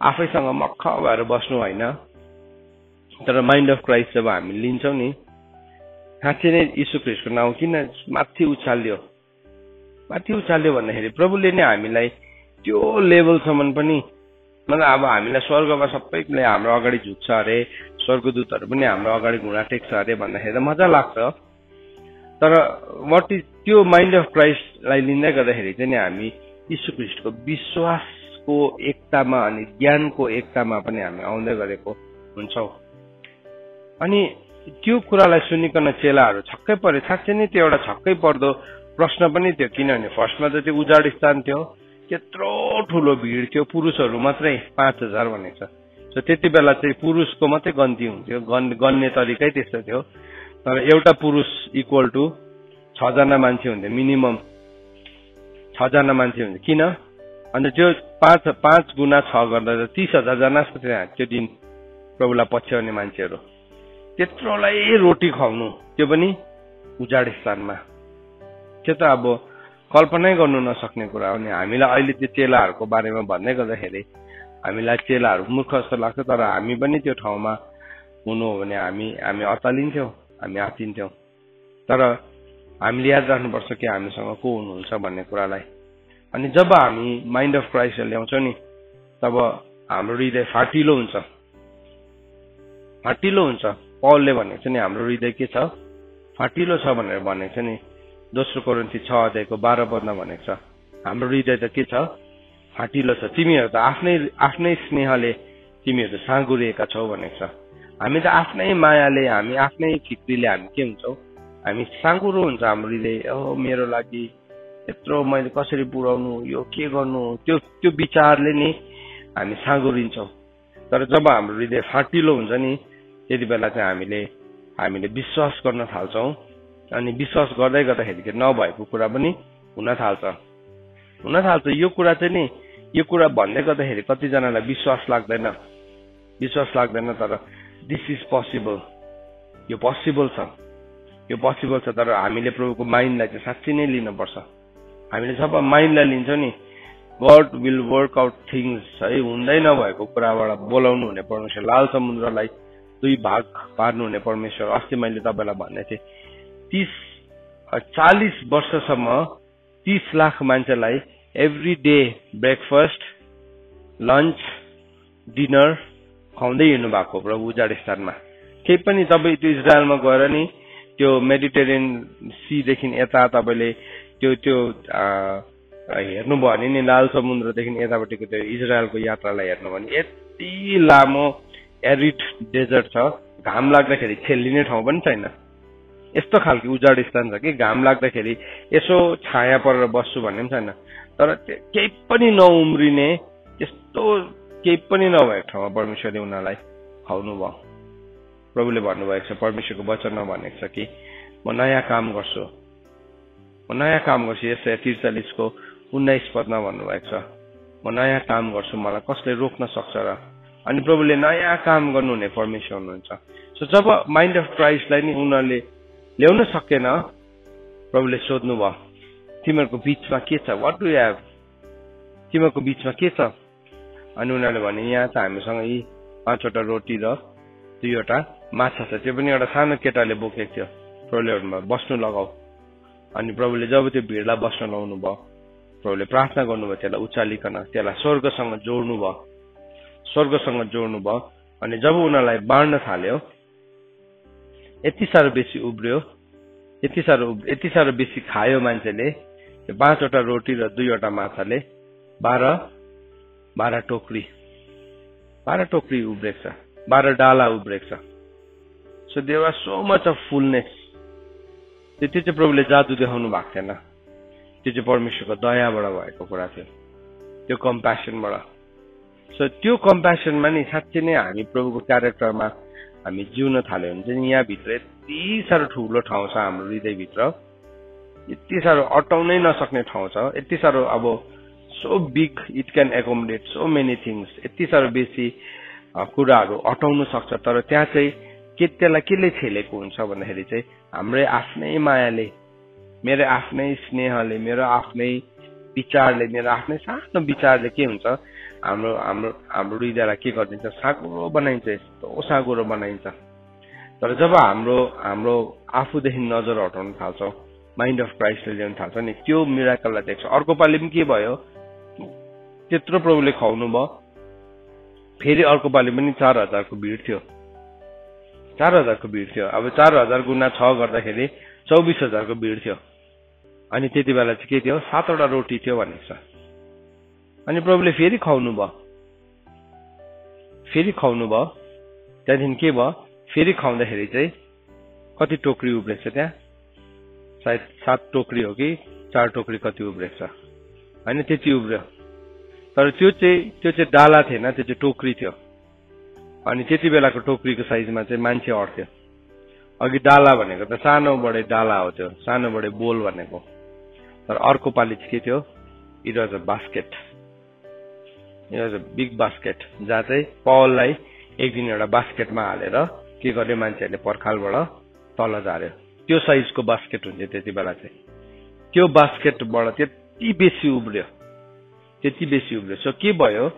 आफैसँग मक्ख भएर बस्नु होइन, तर माइन्ड अफ क्राइस्ट जब हामी लिन्छौँ नि, साँच्चै नै यीशु ख्रीष्टको नाउँ किन माथि उचाल्यो भन्दाखेरि प्रभुले नै हामीलाई त्यो लेभलसम्म पनि, मतलब अब हामीलाई स्वर्गमा सबैले हाम्रो अगाडि झुक्छ अरे, स्वर्गदूतहरू पनि हाम्रो अगाडि घुँडा टेक्छ अरे भन्दाखेरि त मजा लाग्छ। तर वाट इज त्यो माइन्ड अफ क्राइस्टलाई लिँदै गर्दाखेरि चाहिँ नि हामी यीशु ख्रीष्टको विश्वासको एकतामा अनि ज्ञानको एकतामा पनि हामी आउँदै गरेको हुन्छौँ। अनि त्यो कुरालाई सुनिकन चेलाहरू छक्कै परे। साँच्चै नै त्यो एउटा छक्कै पर्दो प्रश्न पनि थियो, किनभने फर्स्टमा त त्यो उजाड स्थान थियो, त्यत्रो ठुलो भिड थियो, पुरुषहरू मात्रै 5000 भनेको छ। सो त्यति बेला चाहिँ पुरुषको मात्रै गन्ती हुन्थ्यो, गन्ने तरिकै त्यस्तो थियो। तर एउटा पुरुष इक्वल टु 6 जना मान्छे हुन्थ्यो, मिनिमम 6 जना मान्छे हुन्थ्यो। किन? अन्त त्यो 5 गुणा 6 गर्दा त 30,000 जना जस्तो थियो त्यो दिन प्रभुलाई पछ्याउने मान्छेहरू। त्यत्रोलाई रोटी खुवाउनु, त्यो पनि उजाड स्थानमा, त्यो त अब कल्पनै गर्नु नसक्ने कुरा हो नि। हामीलाई अहिले त्यो चेलाहरूको बारेमा भन्दै गर्दाखेरि हामीलाई चेलाहरू मूर्ख जस्तो लाग्छ, तर हामी पनि त्यो ठाउँमा हुनु हो भने हामी अत्तालिन्थ्यौँ, हामी आत्तिन्थ्यौँ। तर हामीले याद राख्नुपर्छ कि हामीसँग को हुनुहुन्छ भन्ने कुरालाई। अनि जब हामी माइन्ड अफ क्राइस्ट ल्याउँछौँ नि, तब हाम्रो हृदय फाटिलो हुन्छ। पौलले भनेको छ नि, हाम्रो हृदय के छ, फाटिलो छ भनेर भनेको छ नि। दोस्रो कोरिन्थी 6 अध्यायको 12 पदमा भनेको छ, हाम्रो हृदय त के छ, फाटिलो छ। तिमीहरू त आफ्नै स्नेहले तिमीहरू साँगुरिएका छौ भनेको छ। हामी त आफ्नै मायाले, हामी आफ्नै फिक्रीले हामी के हुन्छौँ, हामी साँगुरो हुन्छ हाम्रो हृदय। मेरो लागि यत्रो मैले कसरी पुर्याउनु, यो के गर्नु, त्यो विचारले नि हामी साँगुरिन्छौँ। तर जब हाम्रो हृदय फाटिलो हुन्छ नि, त्यति बेला चाहिँ हामीले विश्वास गर्न थाल्छौँ। अनि विश्वास गर्दै गर्दाखेरि नभएको कुरा पनि हुन थाल्छ। यो कुरा चाहिँ नि, यो कुरा भन्दै गर्दाखेरि कतिजनालाई विश्वास लाग्दैन, तर दिस इज पोसिबल, यो पोसिबल छ। तर हामीले प्रभुको माइन्डलाई चाहिँ साँच्चै नै लिनुपर्छ। हामीले जब माइन्डलाई लिन्छौँ नि, God will work out things है। हुँदै नभएको कुराबाट बोलाउनु हुने परमेश्वर, लाल समुद्रलाई 2 भाग पार्नु हुने परमेश्वर। अस्ति मैले तपाईँलाई भन्दै थिएँ, 40 वर्षसम्म 30 लाख मान्छेलाई every day breakfast, lunch, dinner खुवाउँदै हिँड्नु भएको प्रभु उजाड स्थानमा। केही पनि तपाईँ त्यो इजरायलमा गएर नि, त्यो मेडिटेरियन सीदेखि यता तपाईँले त्यो हेर्नुभयो भने नि, लाल समुद्रदेखि यतापट्टिको त्यो इजरायलको यात्रालाई हेर्नु भने यति लामो एरिड डेजर्ट छ, घाम लाग्दाखेरि छेल्लिने ठाउँ पनि छैन। यस्तो खालको उजाड स्थान छ कि घाम लाग्दाखेरि यसो छाया परेर बस्छु भन्ने पनि छैन। तर केही पनि नउम्रिने, त्यस्तो केही पनि नभएको ठाउँमा परमेश्वरले उनीहरूलाई खुवाउनु भयो। प्रभुले भन्नुभएको छ, परमेश्वरको वचनमा भनेको छ कि म नयाँ काम गर्छु, म नयाँ काम गर्छु। यस 43 को 19 पदमा भन्नुभएको छ, म नयाँ काम गर्छु, मलाई कसले रोक्न सक्छ र? अनि प्रभुले नयाँ काम गर्नुहुने परमेश्वर हुनुहुन्छ। सो जब माइन्ड अफ क्राइस्टलाई नि उनीहरूले ल्याउन सकेन, प्रभुले सोध्नु भयो, तिमीहरूको बिचमा के छ? What do you have? तिमीहरूको बिचमा के छ? अनि उनीहरूले भने, यहाँ त हामीसँग यी 5वटा रोटी र 2वटा माछा छ। त्यो पनि एउटा सानो केटाले बोकेको थियो। प्रभुले भन्नुभयो, बस्नु लगाऊ। अनि प्रभुले जब त्यो भिडलाई बस्न लाउनु भयो, प्रभुले प्रार्थना गर्नुभयो, त्यसलाई उचालिकन त्यसलाई स्वर्गसँग जोड्नु भयो, स्वर्गसँग जोड्नु भयो। अनि जब उनीहरूलाई बाँड्न थाल्यो, यति साह्रो बेसी उब्रियो, यति साह्रो बेसी खायो मान्छेले। त्यो 5वटा रोटी र 2वटा माछाले 12 टोकरी उब्रेको छ, 12 डाला उब्रेको छ। So there was so much of fullness. त्यो चाहिँ प्रभुले जादु देखाउनु भएको थिएन, त्यो चाहिँ परमेश्वरको दयाबाट भएको कुरा थियो, त्यो कम्प्यासनबाट। सो त्यो कम्प्यासनमा नि साँच्चै नै हामी प्रभुको क्यारेक्टरमा हामी जिउन थाल्यो भने चाहिँ यहाँभित्र यति साह्रो ठुलो ठाउँ छ हाम्रो हृदयभित्र, यति साह्रो अटाउनै नसक्ने ठाउँ छ, यति साह्रो अब so big it can accommodate so many things, यति साह्रो बेसी कुराहरू अटाउन सक्छ। तर त्यहाँ चाहिँ त्यसलाई केले छेलेको हुन्छ भन्दाखेरि चाहिँ हाम्रै आफ्नै मायाले, मेरो आफ्नै स्नेहले, मेरो आफ्नै विचारले, मेरो आफ्नै सानो विचारले के हुन्छ, हाम्रो हाम्रो हाम्रो हृदयलाई के गरिदिन्छ, साँगुरो बनाइन्छ, यस्तो साँगुरो बनाइन्छ। तर जब हाम्रो हाम्रो आफूदेखि नजर हटाउन थाल्छौँ, माइन्ड अफ क्राइस्टले ल्याउन थाल्छ नि, त्यो मिराकललाई देख्छ। अर्को पालि पनि के भयो, त्यत्रो प्रभुले खुवाउनु भयो, फेरि अर्को पालि पनि 4000 को भिड थियो, 4000 को भिड थियो। अब 4000 गुणा 6 गर्दाखेरि 24000 को भिड थियो। अनि त्यति बेला चाहिँ के थियो, 7वटा रोटी थियो भनेको छ। अनि प्रभुले फेरि खुवाउनु भयो, त्यहाँदेखि के भयो, फेरि खुवाउँदाखेरि चाहिँ कति टोकरी उब्रेको छ त्यहाँ, सायद 7 टोकरी हो कि 4 टोकरी कति उब्रेको छ, होइन त्यति उब्रियो। तर त्यो चाहिँ डाला थिएन, त्यो चाहिँ टोकरी थियो। अनि त्यति बेलाको टोकरीको साइजमा चाहिँ मान्छे अट्थ्यो। अघि डाला भनेको त सानो बडे डाला हो, त्यो सानो बडे बोल भनेको। तर अर्को पालि चाहिँ के थियो, it was a basket, it was a big basket, जहाँ चाहिँ पौललाई एक दिन एउटा बास्केटमा हालेर के गर्यो, मान्छेहरूले पर्खालबाट तल झार्यो। त्यो साइजको बास्केट हुन्थ्यो त्यति बेला चाहिँ। त्यो बास्केटबाट त्यति बेसी उब्रियो। सो के भयो,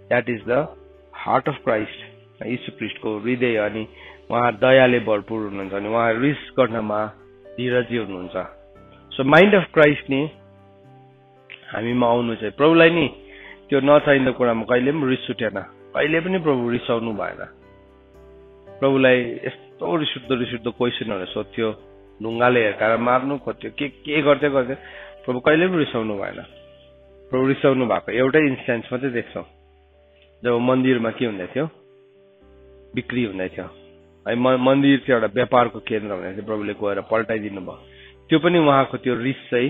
that is the heart of Christ, यीशु ख्रीष्टको हृदय। अनि उहाँ दयाले भरपूर हुनुहुन्छ, अनि उहाँ रिस गर्नमा धीरजी हुनुहुन्छ। सो माइन्ड अफ क्राइस्ट नि हामीमा आउनु चाहिँ, प्रभुलाई नि त्यो नचाहिँदो कुरामा कहिले पनि रिस उठेन, कहिले पनि प्रभु रिसाउनु भएन। प्रभुलाई यस्तो रिस उठ्दो क्वेसनहरू सोध्थ्यो, ढुङ्गाले हिर्काएर मार्नु खोज्थ्यो, के गर्थ्यो, प्रभु कहिले पनि रिसाउनु भएन। प्रभु रिसाउनु भएको एउटै इन्स्टेन्स मात्रै देख्छौँ, जब मन्दिरमा के हुँदै थियो, बिक्री हुँदै थियो है। मन्दिर चाहिँ एउटा व्यापारको केन्द्र हुँदै थियो, प्रभुले गएर पल्टाइदिनु भयो। त्यो पनि उहाँको त्यो रिस चाहिँ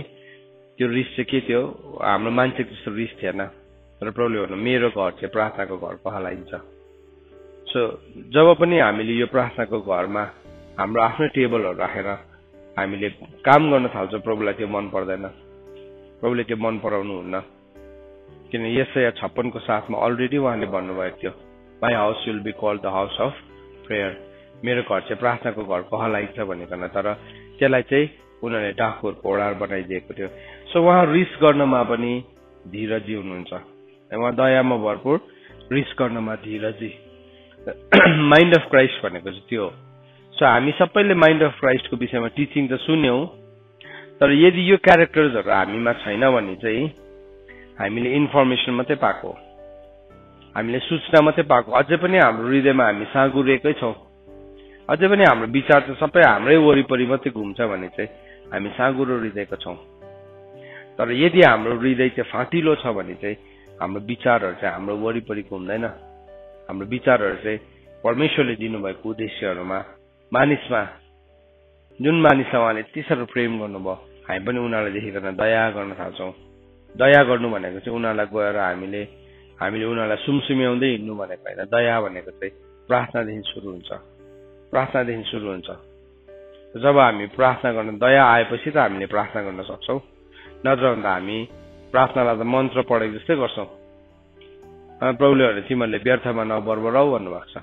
के थियो, हाम्रो मान्छेको जस्तो रिस थिएन। तर प्रभुले भन्नु, मेरो घर चाहिँ प्रार्थनाको घर कहलाइन्छ। सो जब पनि हामीले यो प्रार्थनाको घरमा हाम्रो आफ्नो टेबलहरू राखेर हामीले काम गर्न थाल्छौँ, प्रभुलाई त्यो मन पर्दैन, प्रभुले त्यो मन पराउनु हुन्न। किन यशाया 56 को 7 अलरेडी उहाँले भन्नुभएको थियो, my house will be called the house of prayer, मेरो घर चाहिँ प्रार्थनाको घर कहलाइन्छ भनिकन। तर त्यसलाई चाहिँ उनीहरूले डाकुहरूको ओडार बनाइदिएको थियो। सो उहाँ रिस गर्नमा पनि धीरजी हुनुहुन्छ, उहाँ दयामा भरपूर, रिस गर्नमा धीरजी। माइन्ड अफ क्राइस्ट भनेको चाहिँ त्यो हो। सो हामी सबैले माइन्ड अफ क्राइस्टको विषयमा टिचिङ त सुन्यौं, तर यदि यो क्यारेक्टर्सहरू हामीमा छैन भने चाहिँ हामीले इन्फर्मेसन मात्रै पाएको, हामीले सूचना मात्रै पाएको, अझै पनि हाम्रो हृदयमा हामी साँगुरिएकै छौँ, अझै पनि हाम्रो विचार चाहिँ सबै हाम्रै वरिपरि मात्रै घुम्छ भने चाहिँ हामी साँगुरो हृदयको छौँ। तर यदि हाम्रो हृदय चाहिँ फाटिलो छ भने चाहिँ हाम्रो विचारहरू चाहिँ हाम्रो वरिपरि घुम्दैन। हाम्रो विचारहरू चाहिँ परमेश्वरले दिनुभएको उद्देश्यहरूमा, मानिसमा, जुन मानिसलाई उहाँले यति साह्रो प्रेम गर्नुभयो, हामी पनि उनीहरूलाई देखिकन दया गर्न थाल्छौँ। दया गर्नु भनेको चाहिँ उनीहरूलाई गएर हामीले उनीहरूलाई सुमसुम्याउँदै हिँड्नु भनेको होइन। दया भनेको चाहिँ प्रार्थनादेखि सुरु हुन्छ। प्रार्थनादेखि सुरु हुन्छ। जब हामी प्रार्थना गर्न दया आएपछि त हामीले प्रार्थना गर्न सक्छौँ, नत्र भन्दा हामी प्रार्थनालाई त मन्त्र पढेको जस्तै गर्छौँ। प्रभुले भने तिमीहरूले व्यर्थमा नबरबराउ भन्नुभएको छ।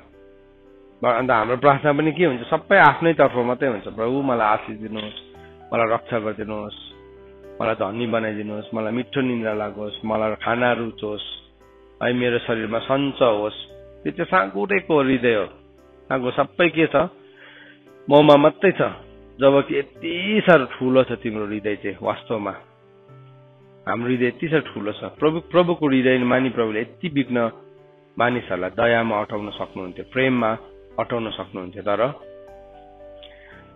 अन्त हाम्रो प्रार्थना पनि के हुन्छ, सबै आफ्नै तर्फ मात्रै हुन्छ। प्रभु मलाई आशिष दिनुहोस्, मलाई रक्षा गरिदिनुहोस्, मलाई धनी बनाइदिनुहोस्, मलाई मिठो निन्द्रा लागोस्, मलाई खाना रुचोस्, है मेरो शरीरमा सञ्च होस्। त्यो चाहिँ साँगुरेको हृदय हो। साँगो सबै के छ, ममा मात्रै छ। जबकि यति साह्रो ठुलो छ तिम्रो हृदय चाहिँ। वास्तवमा हाम्रो हृदय यति साह्रो ठुलो छ। प्रभुको हृदय मानि प्रभुले यति बिघ्न मानिसहरूलाई दयामा अटाउन सक्नुहुन्थ्यो, प्रेममा अटाउन सक्नुहुन्थ्यो।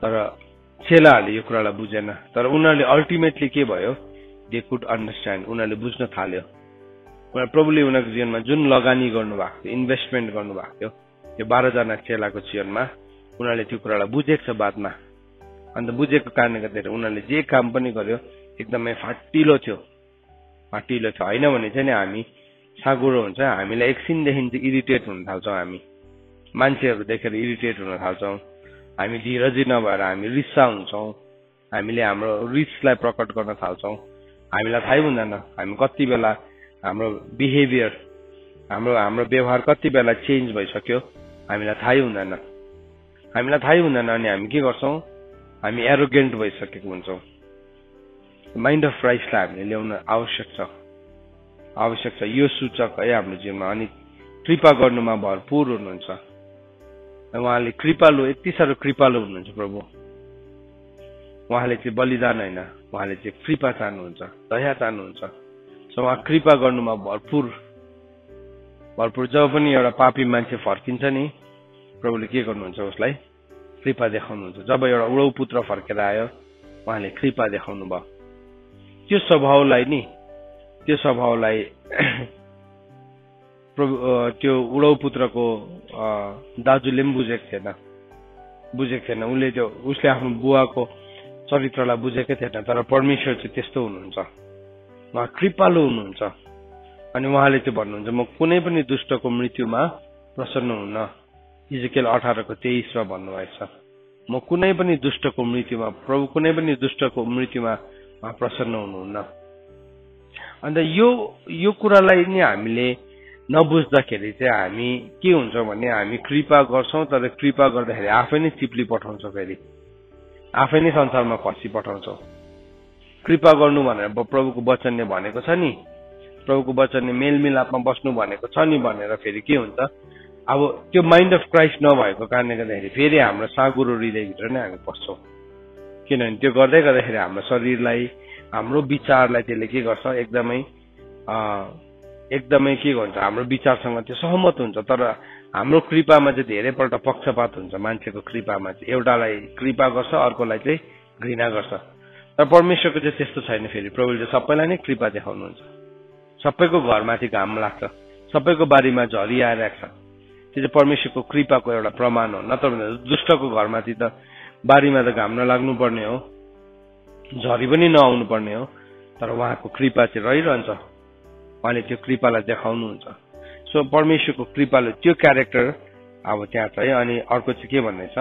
तर चेलाहरूले यो कुरालाई बुझेन। तर उनीहरूले अल्टिमेटली के भयो, दे कुड अन्डरस्ट्यान्ड, उनीहरूले बुझ्न थाल्यो। प्रभुले उनीहरूको जीवनमा जुन लगानी गर्नुभएको थियो, इन्भेस्टमेन्ट गर्नुभएको थियो, यो 12 जना चेलाको जीवनमा उनीहरूले त्यो कुरालाई बुझेको छ बादमा। अन्त बुझेको कारणले गर्दा उनीहरूले जे काम पनि गर्यो एकदमै फाटिलो थियो। होइन भने चाहिँ नि हामी साँगुरो हुन्छ। हामीलाई एकछिनदेखि चाहिँ इरिटेट हुन थाल्छौँ। हामी मान्छेहरू देखेर इरिटेट हुन थाल्छौँ। हामी धीरजी नभएर हामी रिस्सा हुन्छौँ। हामीले हाम्रो रिसलाई प्रकट गर्न थाल्छौँ। हामीलाई थाहै हुँदैन हामी कति बेला हाम्रो बिहेभियर, हाम्रो व्यवहार कति बेला चेन्ज भइसक्यो हामीलाई थाहै हुँदैन। अनि हामी के गर्छौँ, हामी एरोगेन्ट भइसकेको हुन्छौँ। माइन्ड अफ क्राइस्टलाई हामीले ल्याउन आवश्यक छ। यो सूचक है हाम्रो जीवनमा। अनि कृपा गर्नुमा भरपूर हुनुहुन्छ उहाँले। कृपालु, यति साह्रो कृपालु हुनुहुन्छ प्रभु। उहाँले चाहिँ बलिदान होइन, उहाँले चाहिँ कृपा चाहनुहुन्छ, दया चाहनुहुन्छ। उहाँ कृपा गर्नुमा भरपूर। जब पनि एउटा पापी मान्छे फर्किन्छ नि, प्रभुले के गर्नुहुन्छ, उसलाई कृपा देखाउनुहुन्छ। जब एउटा उडौ पुत्र फर्केर आयो, उहाँले कृपा देखाउनु भयो। त्यो स्वभावलाई प्रभु त्यो उडौ पुत्रको दाजुले पनि बुझेको थिएन। उसले आफ्नो बुवाको चरित्रलाई बुझेकै थिएन। तर परमेश्वर चाहिँ त्यस्तो हुनुहुन्छ, उहाँ कृपालु हुनुहुन्छ। अनि उहाँले चाहिँ भन्नुहुन्छ, म कुनै पनि दुष्टको मृत्युमा प्रसन्न हुन्न। इजकेल 18:23 भन्नुभएको छ, म कुनै पनि दुष्टको मृत्युमा, प्रभु कुनै पनि दुष्टको मृत्युमा प्रसन्न हुनुहुन्न। अन्त यो कुरालाई नि हामीले नबुझ्दाखेरि चाहिँ हामी के हुन्छौँ भने हामी कृपा गर्छौँ, तर कृपा गर्दाखेरि आफै नै चिप्ली पठाउँछौँ, फेरि आफै नै संसारमा फसी पठाउँछौँ। कृपा गर्नु भनेर प्रभुको वचनले भनेको छ नि, प्रभुको वचनले मेलमिलापमा बस्नु भनेको छ नि भनेर फेरि के हुन्छ, अब त्यो माइन्ड अफ क्राइस्ट नभएको कारणले गर्दाखेरि फेरि हाम्रो साँगुरो हृदयभित्र नै हामी पस्छौँ। किनभने त्यो गर्दै गर्दाखेरि हाम्रो शरीरलाई, हाम्रो विचारलाई त्यसले के गर्छ, एकदमै के भन्छ, हाम्रो विचारसँग त्यो सहमत हुन्छ। तर हाम्रो कृपामा चाहिँ धेरैपल्ट पक्षपात हुन्छ। मान्छेको कृपामा चाहिँ एउटालाई कृपा गर्छ, अर्कोलाई चाहिँ घृणा गर्छ। तर परमेश्वरको चाहिँ त्यस्तो छैन। फेरि प्रभुले चाहिँ सबैलाई नै कृपा देखाउनुहुन्छ। सबैको घरमाथि घाम लाग्छ, सबैको बारीमा झरी आइरहेको छ। त्यो चाहिँ परमेश्वरको कृपाको एउटा प्रमाण हो। नत्र भने दुष्टको घरमाथि त बारीमा त घाम नलाग्नु पर्ने हो, झरी पनि नआउनु पर्ने हो। तर उहाँको कृपा चाहिँ रहिरहन्छ। उहाँले त्यो कृपालाई देखाउनुहुन्छ। सो परमेश्वरको कृपाले त्यो क्यारेक्टर अब त्यहाँ छ है। अनि अर्को चाहिँ के भन्ने छ,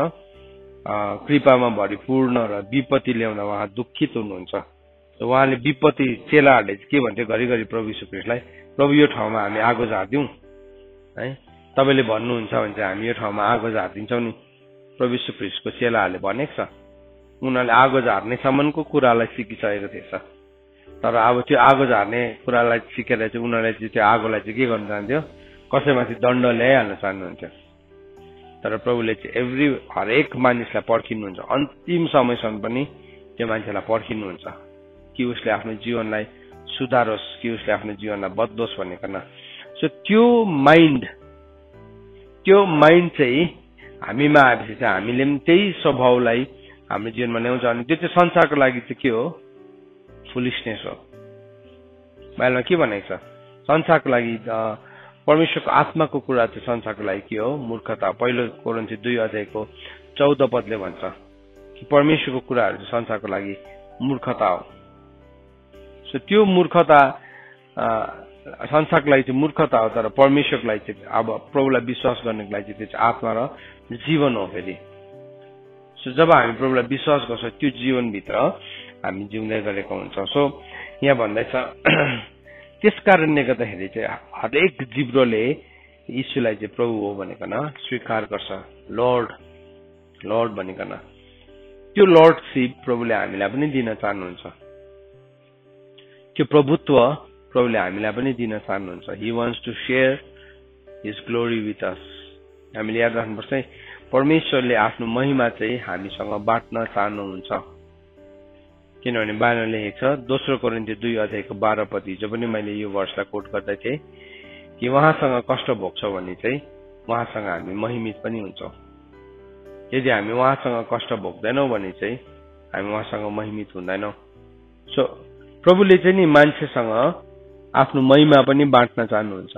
कृपामा भरिपूर्ण र विपत्ति ल्याउन उहाँ दुखित हुनुहुन्छ। उहाँले विपत्ति, चेलाहरूले के भन्थ्यो घरिघरि प्रभु यीशु ख्रीष्टलाई, प्रभु यो ठाउँमा हामी आगो झार्दिउँ है, तपाईँले भन्नुहुन्छ भने चाहिँ हामी यो ठाउँमा आगो झारिदिन्छौँ नि। प्रभु यीशु ख्रीष्टको चेलाहरूले भनेको छ। उनीहरूले आगो झार्नेसम्मको कुरालाई सिकिसकेको थिएछ। तर अब त्यो आगो झार्ने कुरालाई सिकेर चाहिँ उनीहरूले चाहिँ त्यो आगोलाई चाहिँ के गर्नु चाहन्थ्यो, कसैमाथि दण्ड ल्याइहाल्न चाहनुहुन्थ्यो। तर प्रभुले चाहिँ हरेक मानिसलाई पर्खिनुहुन्छ। अन्तिम समयसम्म पनि त्यो मान्छेलाई पर्खिनुहुन्छ कि उसले आफ्नो जीवनलाई सुधारोस्, कि उसले आफ्नो जीवनलाई बदलोस् भनेको न। सो त्यो माइन्ड चाहिँ हामीमा आएपछि चाहिँ हामीले पनि त्यही स्वभावलाई हाम्रो जीवनमा ल्याउँछ। अनि त्यो चाहिँ संसारको लागि चाहिँ के हो, फुलिसनेस हो। बाइबलमा के भनेको छ, संसारको लागि परमेश्वरको आत्माको कुरा चाहिँ संसारको लागि के हो, मूर्खता। पहिलो कोरिन्थी 2:14 भन्छ कि परमेश्वरको कुराहरू चाहिँ संसारको लागि मूर्खता हो। सो त्यो मूर्खता संसारको लागि चाहिँ मूर्खता हो। तर परमेश्वरको लागि चाहिँ, अब प्रभुलाई विश्वास गर्नेको लागि चाहिँ त्यो चाहिँ आत्मा र जीवन हो। फेरि सो जब हामी प्रभुलाई विश्वास गर्छौँ त्यो जीवनभित्र हामी जिउँदै गरेको हुन्छ। सो यहाँ भन्दैछ त्यस कारणले गर्दाखेरि चाहिँ हरेक जिब्रोले यीशुलाई चाहिँ प्रभु हो भनिकन स्वीकार गर्छ, लर्ड लर्ड भनिकन। त्यो लर्डशिप प्रभुले हामीलाई पनि दिन चाहनुहुन्छ, त्यो प्रभुत्व प्रभुले हामीलाई पनि दिन चाहनुहुन्छ। He wants to share his glory with us. हामीले याद राख्नुपर्छ परमेश्वरले आफ्नो महिमा चाहिँ हामीसँग बाँड्न चाहनुहुन्छ, किनभने बाइबलमा लेखेको छ 2 कोरिन्थी 2:12 पद, हिजो पनि मैले यो वर्षलाई कोट गर्दै थिएँ कि उहाँसँग कष्ट भोग्छौँ भने चाहिँ उहाँसँग हामी महिमित पनि हुन्छौँ। यदि हामी उहाँसँग कष्ट भोग्दैनौँ भने चाहिँ हामी उहाँसँग महिमित हुँदैनौँ। सो प्रभुले चाहिँ नि मान्छेसँग आफ्नो महिमा पनि बाँड्न चाहनुहुन्छ,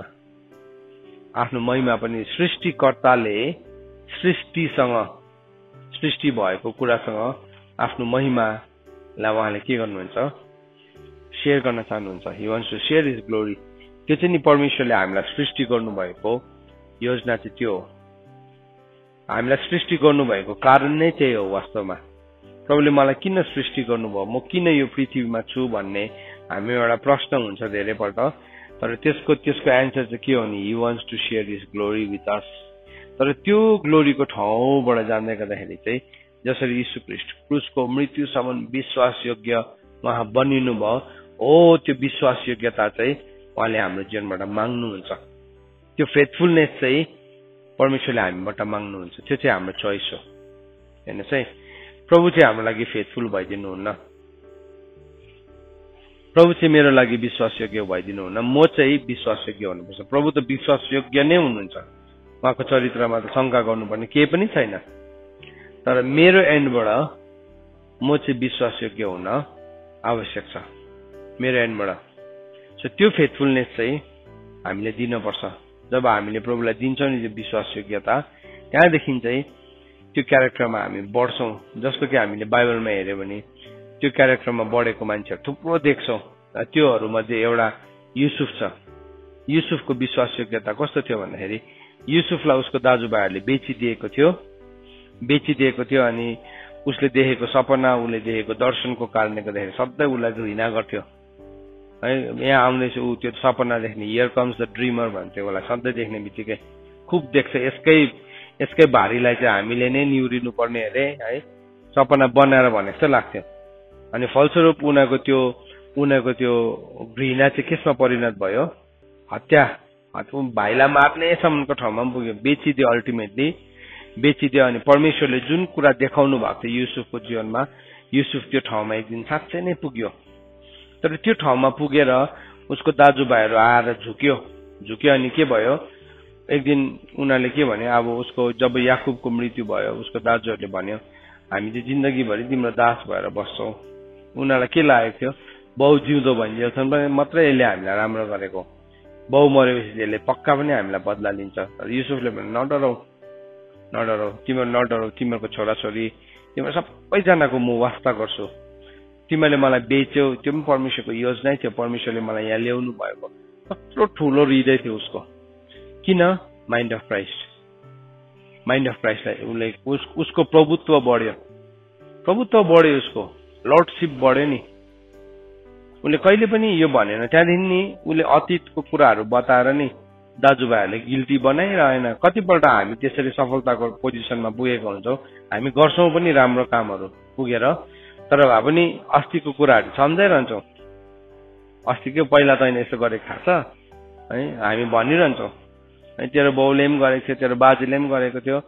आफ्नो महिमा पनि। सृष्टिकर्ताले सृष्टिसँग, सृष्टि भएको कुरासँग आफ्नो महिमालाई उहाँले के गर्नुहुन्छ, शेयर गर्न चाहनुहुन्छ। He wants to share his glory. त्यो चाहिँ नि परमेश्वरले हामीलाई सृष्टि गर्नुभएको योजना चाहिँ त्यो हो। हामीलाई सृष्टि गर्नुभएको कारण नै त्यही हो। वास्तवमा प्रभुले मलाई किन सृष्टि गर्नुभयो, म किन यो पृथ्वीमा छु भन्ने हामी एउटा प्रश्न हुन्छ धेरैपल्ट, तर त्यसको एन्सर चाहिँ के हो नि, he wants to share his glory with us. तर त्यो ग्लोरीको ठाउँबाट जाँदै गर्दाखेरि चाहिँ जसरी यीशु ख्रीष्ट क्रुसको मृत्युसम्म विश्वासयोग्य उहाँ बनिनु भयो, हो त्यो विश्वासयोग्यता चाहिँ उहाँले हाम्रो जीवनबाट माग्नुहुन्छ। त्यो फेथफुलनेस चाहिँ परमेश्वरले हामीबाट माग्नुहुन्छ। त्यो चाहिँ हाम्रो चोइस हो। हेर्नुहोस् है, प्रभु चाहिँ हाम्रो लागि फेथफुल भइदिनुहुन्न, प्रभु चाहिँ मेरो लागि विश्वासयोग्य भइदिनुहुन्न, म चाहिँ विश्वासयोग्य हुनुपर्छ। प्रभु त विश्वासयोग्य नै हुनुहुन्छ, उहाँको चरित्रमा त शंका गर्नुपर्ने केही पनि छैन। तर मेरो एन्डबाट म चाहिँ विश्वासयोग्य हुन आवश्यक छ, मेरो एन्डबाट। सो त्यो फेथफुलनेस चाहिँ हामीले दिनुपर्छ। जब हामीले प्रभुलाई दिन्छौँ नि त्यो विश्वासयोग्यता, त्यहाँदेखि चाहिँ त्यो क्यारेक्टरमा हामी बढ्छौँ। जस्तो कि हामीले बाइबलमा हेऱ्यौँ भने त्यो क्यारेक्टरमा बढेको मान्छेहरू थुप्रो देख्छौँ। त्योहरूमध्ये एउटा युसुफ छ। युसुफको विश्वासयोग्यता कस्तो थियो भन्दाखेरि युसुफलाई उसको दाजुभाइहरूले बेचिदिएको थियो अनि उसले देखेको सपना, उसले देखेको दर्शनको कारणले गर्दाखेरि सधैँ उसलाई घृणा गर्थ्यो है। यहाँ आउँदैछ ऊ त्यो सपना देख्ने, हियर कम्स द ड्रिमर भन्थ्यो उसलाई। सधैँ देख्ने बित्तिकै खुब देख्छ, यसकै भारीलाई चाहिँ हामीले नै निहुरिनु पर्ने अरे है, सपना बनाएर भने जस्तो लाग्थ्यो। अनि फलस्वरूप उनीहरूको त्यो घृणा चाहिँ केसमा परिणत भयो, हत्या। भाइलाई मार्नेसम्मको ठाउँमा पुग्यो, बेचिदियो, अल्टिमेटली बेचिदियो। अनि परमेश्वरले जुन कुरा देखाउनु भएको थियो युसुफको जीवनमा, युसुफ त्यो ठाउँमा एक दिन साँच्चै नै पुग्यो। तर त्यो ठाउँमा पुगेर उसको दाजुभाइहरू आएर झुक्यो अनि के भयो, एक दिन उनीहरूले के भन्यो, अब उसको जब याकुबको मृत्यु भयो उसको दाजुहरूले भन्यो हामी चाहिँ जिन्दगीभरि तिम्रो दास भएर बस्छौँ। उनीहरूलाई के लागेको थियो, बाउ जिउँदो भनिदिएछन् पनि मात्रै यसले हामीलाई राम्रो गरेको, बाउ मरेपछि यसले पक्का पनि हामीलाई बदला लिन्छ। तर युसुफले भन्यो नडराउ, तिमीहरू नडराउ, तिमीहरूको छोराछोरी तिमीहरू सबैजनाको म वास्ता गर्छु। तिमीहरूले मलाई बेच्यौ, त्यो पनि परमेश्वरको योजनै थियो, परमेश्वरले मलाई यहाँ ल्याउनु भएको। कत्रो ठुलो हृदय थियो उसको। किन? माइन्ड अफ क्राइस्टलाई उसको प्रभुत्व बढ्यो, उसको लर्डशिप बढ्यो नि। उसले कहिले पनि यो भनेन, त्यहाँदेखि नि उसले अतीतको कुराहरू बताएर नि दाजुभाइहरूले गिल्टी बनाइरहेन। कतिपल्ट हामी त्यसरी सफलताको पोजिसनमा पुगेको हुन्छौँ, हामी गर्छौँ पनि राम्रो कामहरू पुगेर, तर भए पनि अस्तिको कुराहरू सम्झाइरहन्छौँ। अस्तिको पहिला त यसो गरेको थाहा छ है, हामी भनिरहन्छौँ तेरो बाउले पनि गरेको थियो, तेरो बाजेले पनि गरेको थियो,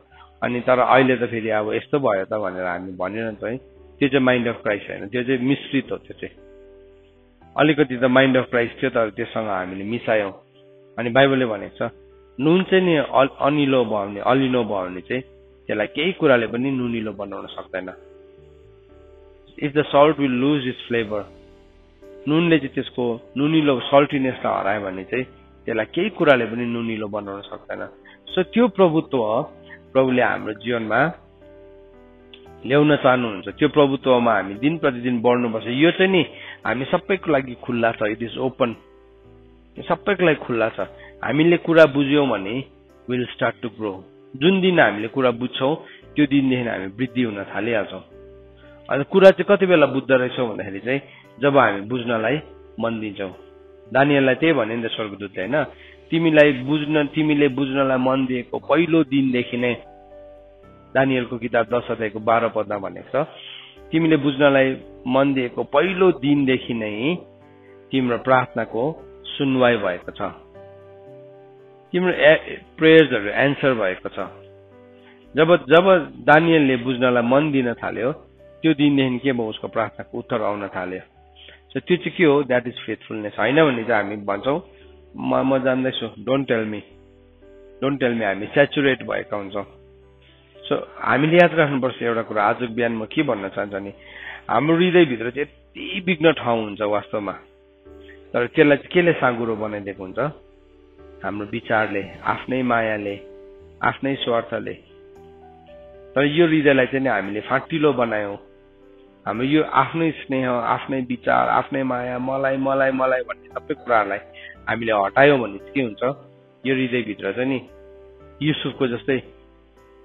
अनि तर अहिले त फेरि अब यस्तो भयो त भनेर हामी भनिरहन्छौँ है। त्यो चाहिँ माइन्ड अफ क्राइस्ट होइन, त्यो चाहिँ मिश्रित हो। त्यो चाहिँ अलिकति त माइन्ड अफ क्राइस्ट थियो, तर त्योसँग हामीले मिसायौँ। अनि बाइबलले भनेको छ नुन चाहिँ नि अलिनो भयो भने चाहिँ त्यसलाई केही कुराले पनि नुनिलो बनाउन सक्दैन। If the salt will lose its flavour, नुनले चाहिँ त्यसको नुनिलो सल्टिनेसलाई हरायो भने चाहिँ त्यसलाई केही कुराले पनि नुनिलो बनाउन सक्दैन। सो त्यो प्रभुत्व प्रभुले हाम्रो जीवनमा ल्याउन चाहनुहुन्छ। त्यो प्रभुत्वमा हामी दिन प्रतिदिन बढ्नुपर्छ। यो चाहिँ नि हामी सबैको लागि खुल्ला छ, इट इज ओपन, सबैको लागि खुल्ला छ। हामीले कुरा बुझ्यौँ भने विल स्टार्ट टु ग्रो। जुन दिन हामीले कुरा बुझ्छौँ त्यो दिनदेखि हामी वृद्धि हुन थालिहाल्छौँ। अनि कुरा चाहिँ कति बेला बुझ्दो रहेछौँ भन्दाखेरि चाहिँ जब हामी बुझ्नलाई मन दिन्छौँ। दानियललाई त्यही भन्यो नि त स्वर्गदूतले, होइन, तिमीले बुझ्नलाई मन दिएको पहिलो दिनदेखि नै, दानियलको किताब 10 अध्यायको 12 पदमा भनेको छ, तिमीले बुझ्नलाई मन दिएको पहिलो दिनदेखि नै तिम्रो प्रार्थनाको सुनवाई भएको छ, तिम्रो प्रेयर्सहरू एन्सर भएको छ। जब दानियलले बुझ्नलाई मन दिन थाल्यो त्यो दिनदेखि के भयो, उसको प्रार्थनाको उत्तर आउन थाल्यो। सो त्यो चाहिँ के हो, द्याट इज फेथफुलनेस। होइन भने चाहिँ हामी भन्छौँ म जान्दैछु, डोन्ट टेल मी, हामी सेचुरेट भएका हुन्छौँ। सो हामीले याद राख्नुपर्छ एउटा कुरा, आजको बिहान म के भन्न चाहन्छु नि, हाम्रो हृदयभित्र चाहिँ यति बिग्न ठाउँ हुन्छ वास्तवमा, तर त्यसलाई चाहिँ केले साँगुरो बनाइदिएको हुन्छ, हाम्रो विचारले, आफ्नै मायाले, आफ्नै स्वार्थले। तर यो हृदयलाई चाहिँ हामीले फाटिलो बनायौँ। हाम्रो यो आफ्नै स्नेह, आफ्नै विचार, आफ्नै माया, मलाई मलाई मलाई भन्ने सबै कुराहरूलाई हामीले हटायौँ भने के हुन्छ, यो हृदयभित्र चाहिँ नि युसुफको जस्तै,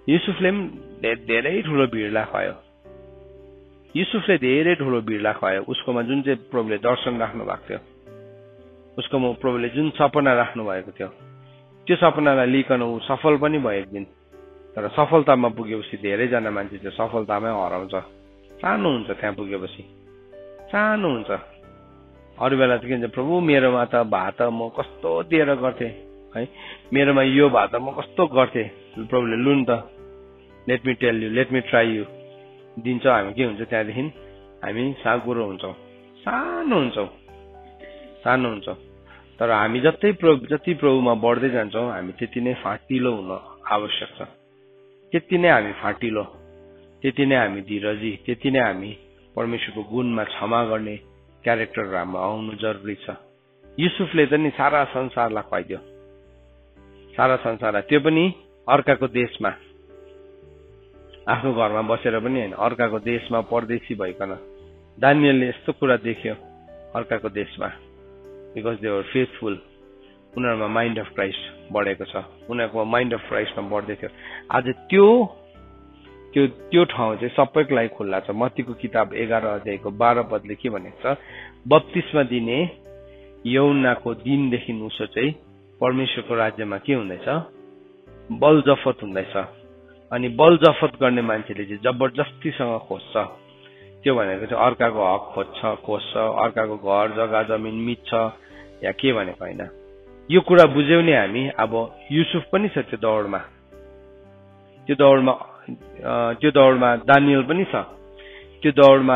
युसुफले पनि धेरै ठुलो भिडलाई खुवायो, युसुफले धेरै ठुलो भिडलाई खुवायो। उसकोमा जुन चाहिँ प्रभुले दर्शन राख्नु भएको थियो, उसकोमा प्रभुले जुन सपना राख्नु भएको थियो, त्यो सपनालाई लिकन ऊ सफल पनि भयो एक दिन। तर सफलतामा पुगेपछि धेरैजना मान्छे चाहिँ सफलतामै हराउँछ, सानो हुन्छ, त्यहाँ पुगेपछि सानो हुन्छ। अरू बेला चाहिँ के भन्छ, प्रभु मेरोमा त भए त म कस्तो दिएर गर्थेँ है, मेरोमा यो भए त म कस्तो गर्थेँ। प्रभुले लु नि त, let me tell you, let me try you दिन्छ। हामी के हुन्छ, त्यहाँदेखि हामी साँगुरो हुन्छौँ, सानो हुन्छौँ। तर हामी जति प्रभुमा बढ्दै जान्छौँ हामी त्यति नै फाटिलो हुन आवश्यक छ। त्यति नै हामी फाटिलो, त्यति नै हामी धीरजी, त्यति नै हामी परमेश्वरको गुणमा क्षमा गर्ने क्यारेक्टर हाम्रो आउनु जरुरी छ। युसुफले त नि सारा संसारलाई खुवाइदियो, सारा संसारलाई, त्यो पनि अर्काको देशमा, आफ्नो घरमा बसेर पनि होइन, अर्काको देशमा परदेशी भइकन। दानियलले यस्तो कुरा देख्यो अर्काको देशमा, बिकज दे वर फेथफुल। उनीहरूमा माइन्ड अफ क्राइस्ट बढेको छ, उनीहरूको माइन्ड अफ क्राइस्टमा बढ्दै थियो। आज त्यो ठाउँ चाहिँ सबैको लागि खुल्ला छ। मत्तीको किताब 11 अध्यायको 12 पदले के भनेको छ, बप्तिस्मा दिने यूहन्नाको दिनदेखि उसो चाहिँ परमेश्वरको राज्यमा के हुँदैछ, बलजफत हुँदैछ। अनि बलजफत गर्ने मान्छेले चाहिँ जबरजस्तीसँग खोज्छ, त्यो भनेको चाहिँ अर्काको हक खोज्छ, अर्काको घर जग्गा जमिन मिच्छ या के भनेको होइन। यो कुरा बुझ्यौ नि हामी। अब युसुफ पनि छ त्यो दौडमा दानियल पनि छ, त्यो दौडमा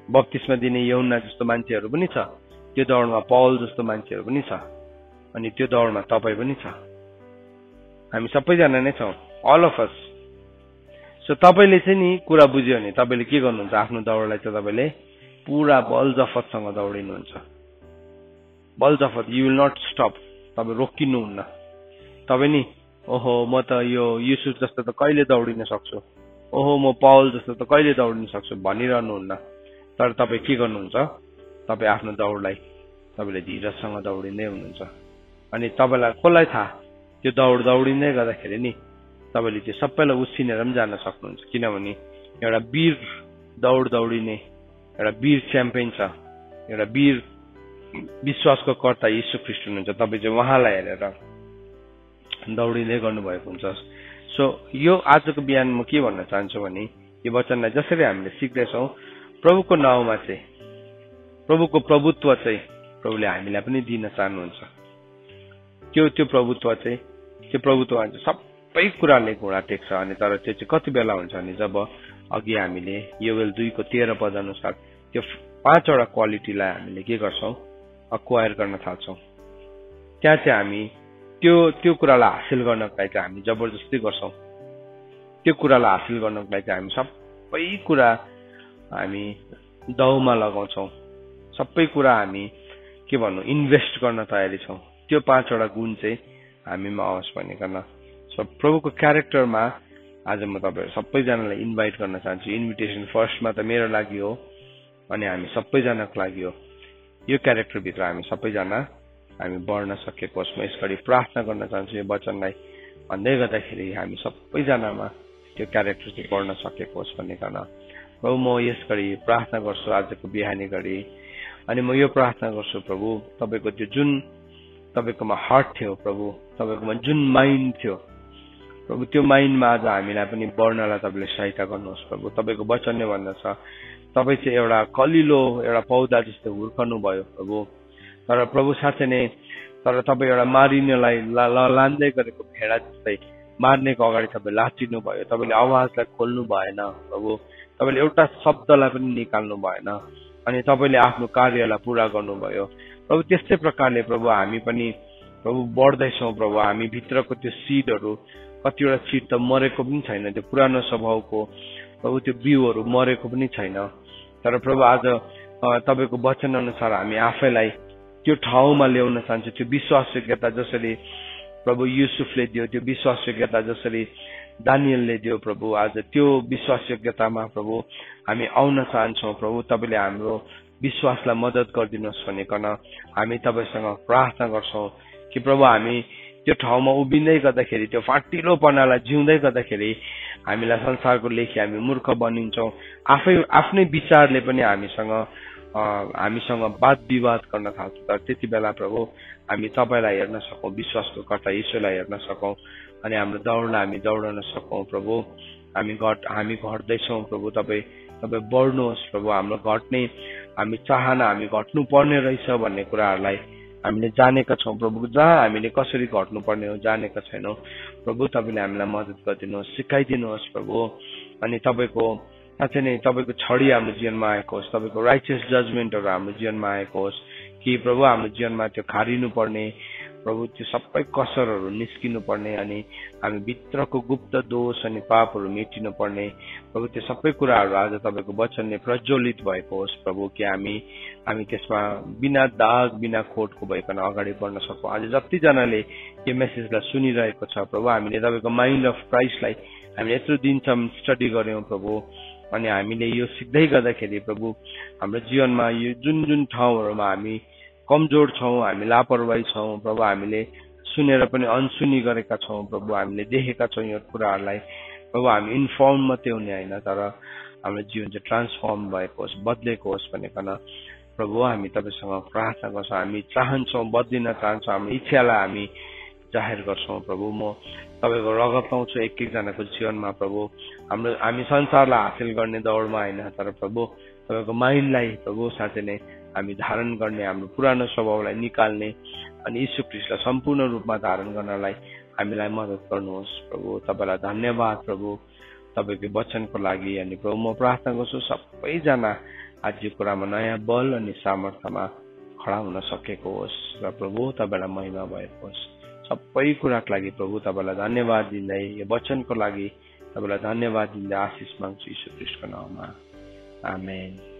बप्तिस्मा दिने यूहन्ना जस्तो मान्छेहरू पनि छ, त्यो दौडमा पौल जस्तो मान्छेहरू पनि छ, अनि त्यो दौडमा तपाईँ पनि छ। हामी सबैजना नै छौँ, अल अफ अस। सो तपाईँले चाहिँ नि कुरा बुझ्यो भने तपाईँले के गर्नुहुन्छ, आफ्नो दौडलाई चाहिँ तपाईँले पुरा बलजफतसँग दौडिनुहुन्छ। बलजफत, यु विल नट स्टप, तपाईँ रोकिनुहुन्न। तपाईँ नि ओहो म त यो युसुफ जस्तो त कहिले दौडिन सक्छु, ओहो म पौल जस्तो त कहिले दौडिन सक्छु भनिरहनुहुन्न। तर तपाईँ के गर्नुहुन्छ, तपाईँ आफ्नो दौडलाई तपाईँले धीरजसँग दौडिँदै हुनुहुन्छ। अनि तपाईँलाई कसलाई थाहा, त्यो दौडिँदै गर्दाखेरि नि तपाईँले त्यो सबैलाई उसिनेर पनि जान सक्नुहुन्छ। किनभने एउटा वीर दौडिने एउटा वीर च्याम्पियन छ, एउटा वीर विश्वासको कर्ता यीशु ख्रीष्ट हुनुहुन्छ। तपाईँ चाहिँ उहाँलाई हेरेर दौडिँदै गर्नुभएको हुन्छ। सो यो आजको बिहान म के भन्न चाहन्छु भने, यो वचनलाई जसरी हामीले सिक्दैछौँ, प्रभुको नाउँमा चाहिँ, प्रभुको प्रभुत्व चाहिँ प्रभुले हामीलाई पनि दिन चाहनुहुन्छ। त्यो प्रभुत्व चाहिँ सबै कुराले घोडा टेक्छ। अनि तर त्यो चाहिँ कति बेला हुन्छ भने, जब अघि हामीले योवेल 2 को 13 पद अनुसार त्यो 5 वटा क्वालिटीलाई हामीले के गर्छौँ, अक्वायर गर्न थाल्छौँ। त्यहाँ चाहिँ हामी त्यो कुरालाई हासिल गर्नको लागि चाहिँ हामी जबरजस्ती गर्छौँ। त्यो कुरालाई हासिल गर्नको लागि चाहिँ हामी सबै कुरा हामी दाउमा लगाउँछौँ, सबै कुरा हामी के भन्नु इन्भेस्ट गर्न तयारी छौँ। त्यो 5 वटा गुण चाहिँ हामीमा आओस् भनिकन। सो प्रभुको क्यारेक्टरमा आज म तपाईँहरू सबैजनालाई इन्भाइट गर्न चाहन्छु। इन्भिटेसन फर्स्टमा त मेरो लागि हो अनि हामी सबैजनाको लागि हो। यो क्यारेक्टरभित्र हामी सबैजना हामी बढ्न सकेको होस्। म यसरी प्रार्थना गर्न चाहन्छु यो वचनलाई भन्दै गर्दाखेरि हामी सबैजनामा त्यो क्यारेक्टर चाहिँ बढ्न सकेको होस् भनिकन प्रभु म यस गरी प्रार्थना गर्छु आजको बिहानी गरी। अनि म यो प्रार्थना गर्छु प्रभु तपाईको त्यो जुन तपाईकोमा हार्ट थियो प्रभु, तपाईकोमा जुन माइन्ड थियो प्रभु, त्यो माइन्डमा आज हामीलाई पनि बढ्नलाई तपाईँले सहायता गर्नुहोस् प्रभु। तपाईँको वचनले भन्दछ तपाईँ चाहिँ एउटा कलिलो एउटा पौधा जस्तो हुर्कनु भयो प्रभु, तर प्रभु साँच्चै नै तर तपाईँ एउटा मारिनलाई लान्दै गरेको भेडा जस्तै मार्नेको अगाडि तपाईँ लाचिनु भयो। तपाईँले आवाजलाई खोल्नु भएन प्रभु, तपाईँले एउटा शब्दलाई पनि निकाल्नु भएन अनि तपाईँले आफ्नो कार्यलाई पूरा गर्नुभयो प्रभु। त्यस्तै प्रकारले प्रभु हामी पनि प्रभु बढ्दैछौँ प्रभु। हामी भित्रको त्यो सिडहरू, कतिवटा सिड त मरेको पनि छैन, त्यो पुरानो स्वभावको प्रभु त्यो बिउहरू मरेको पनि छैन, तर प्रभु आज तपाईँको वचन अनुसार हामी आफैलाई त्यो ठाउँमा ल्याउन चाहन्छौँ। त्यो विश्वासयोग्यता जसरी प्रभु युसुफले दियो, त्यो विश्वासयोग्यता जसरी दानियलले दियो प्रभु, आज त्यो विश्वासयोग्यतामा प्रभु हामी आउन चाहन्छौँ प्रभु। तपाईँले हाम्रो विश्वासलाई मद्दत गरिदिनुहोस् भनिकन हामी तपाईँसँग प्रार्थना गर्छौँ कि प्रभु हामी त्यो ठाउँमा उभिँदै गर्दाखेरि, त्यो फाटिलोपनालाई जिउँदै गर्दाखेरि हामीलाई संसारको लेखी हामी मूर्ख बनिन्छौँ। आफ्नै विचारले पनि हामीसँग वाद विवाद गर्न थाल्छ। तर त्यति बेला प्रभु हामी तपाईँलाई हेर्न सकौँ, विश्वासको कर्ता यीशुलाई हेर्न सकौँ अनि हाम्रो दौडलाई हामी दौडन सकौँ प्रभु। हामी घट्दैछौँ प्रभु, तपाईँ बढ्नुहोस् प्रभु। हाम्रो घट्ने हामी चाहना हामी घट्नु पर्ने रहेछ भन्ने कुराहरूलाई हामीले जानेका छौँ प्रभु। जहाँ हामीले कसरी घट्नुपर्ने हो जानेका छैनौँ प्रभु, तपाईँले हामीलाई मद्दत गरिदिनुहोस्, सिकाइदिनुहोस् प्रभु। अनि तपाईँको साँच्चै नै तपाईँको छडी हाम्रो जीवनमा आएको होस्, तपाईँको राइचियस जजमेन्टहरू हाम्रो जीवनमा आएको होस् कि प्रभु हाम्रो जीवनमा त्यो खारिनु पर्ने प्रभु, त्यो सबै कसरहरू निस्किनु पर्ने अनि हामी भित्रको गुप्त दोष अनि पापहरू मेटिनु पर्ने प्रभु, त्यो सबै कुराहरू आज तपाईँको वचनले प्रज्वलित भएको होस् प्रभु कि हामी त्यसमा बिना दाग बिना खोटको भइकन अगाडि बढ्न सकौँ। आज जतिजनाले यो मेसेजलाई सुनिरहेको छ प्रभु, हामीले तपाईँको माइन्ड अफ क्राइस्टलाई हामीले यत्रो दिनसम्म स्टडी गर्यौँ प्रभु अनि हामीले यो सिक्दै गर्दाखेरि प्रभु हाम्रो जीवनमा यो जुन जुन ठाउँहरूमा हामी कमजोर छौँ, हामी लापरवाही छौँ प्रभु, हामीले सुनेर पनि अनसुनी गरेका छौँ प्रभु, हामीले देखेका छौँ यो कुराहरूलाई प्रभु। हामी इन्फर्म मात्रै हुने होइन, तर हाम्रो जीवन चाहिँ ट्रान्सफर्म भएको होस्, बदलेको होस् भनिकन प्रभु हामी तपाईँसँग प्रार्थना गर्छौँ। हामी चाहन्छौँ, बदलिन चाहन्छौँ, हाम्रो इच्छालाई हामी जाहेर गर्छौँ प्रभु। म तपाईँको रगत पाउँछु एक एकजनाको जीवनमा प्रभु। हामी संसारलाई हासिल गर्ने दौडमा होइन, तर प्रभु तपाईँको माइन्डलाई प्रभु साँच्चै नै हामी धारण गर्ने, हाम्रो पुरानो स्वभावलाई निकाल्ने अनि यीशु ख्रीष्टलाई सम्पूर्ण रूपमा धारण गर्नलाई हामीलाई मद्दत गर्नुहोस् प्रभु। तपाईँलाई धन्यवाद प्रभु तपाईँको वचनको लागि। अनि प्रभु म प्रार्थना गर्छु सबैजना आज यो कुरामा नयाँ बल अनि सामर्थ्यमा खडा हुन सकेको होस् र प्रभु तपाईँलाई महिमा भएको होस्। सबै कुराको लागि प्रभु तपाईँलाई धन्यवाद दिँदै, यो वचनको लागि तपाईँलाई धन्यवाद दिँदै आशिष माग्छु यीशु ख्रीष्टको नाममा, आमेन।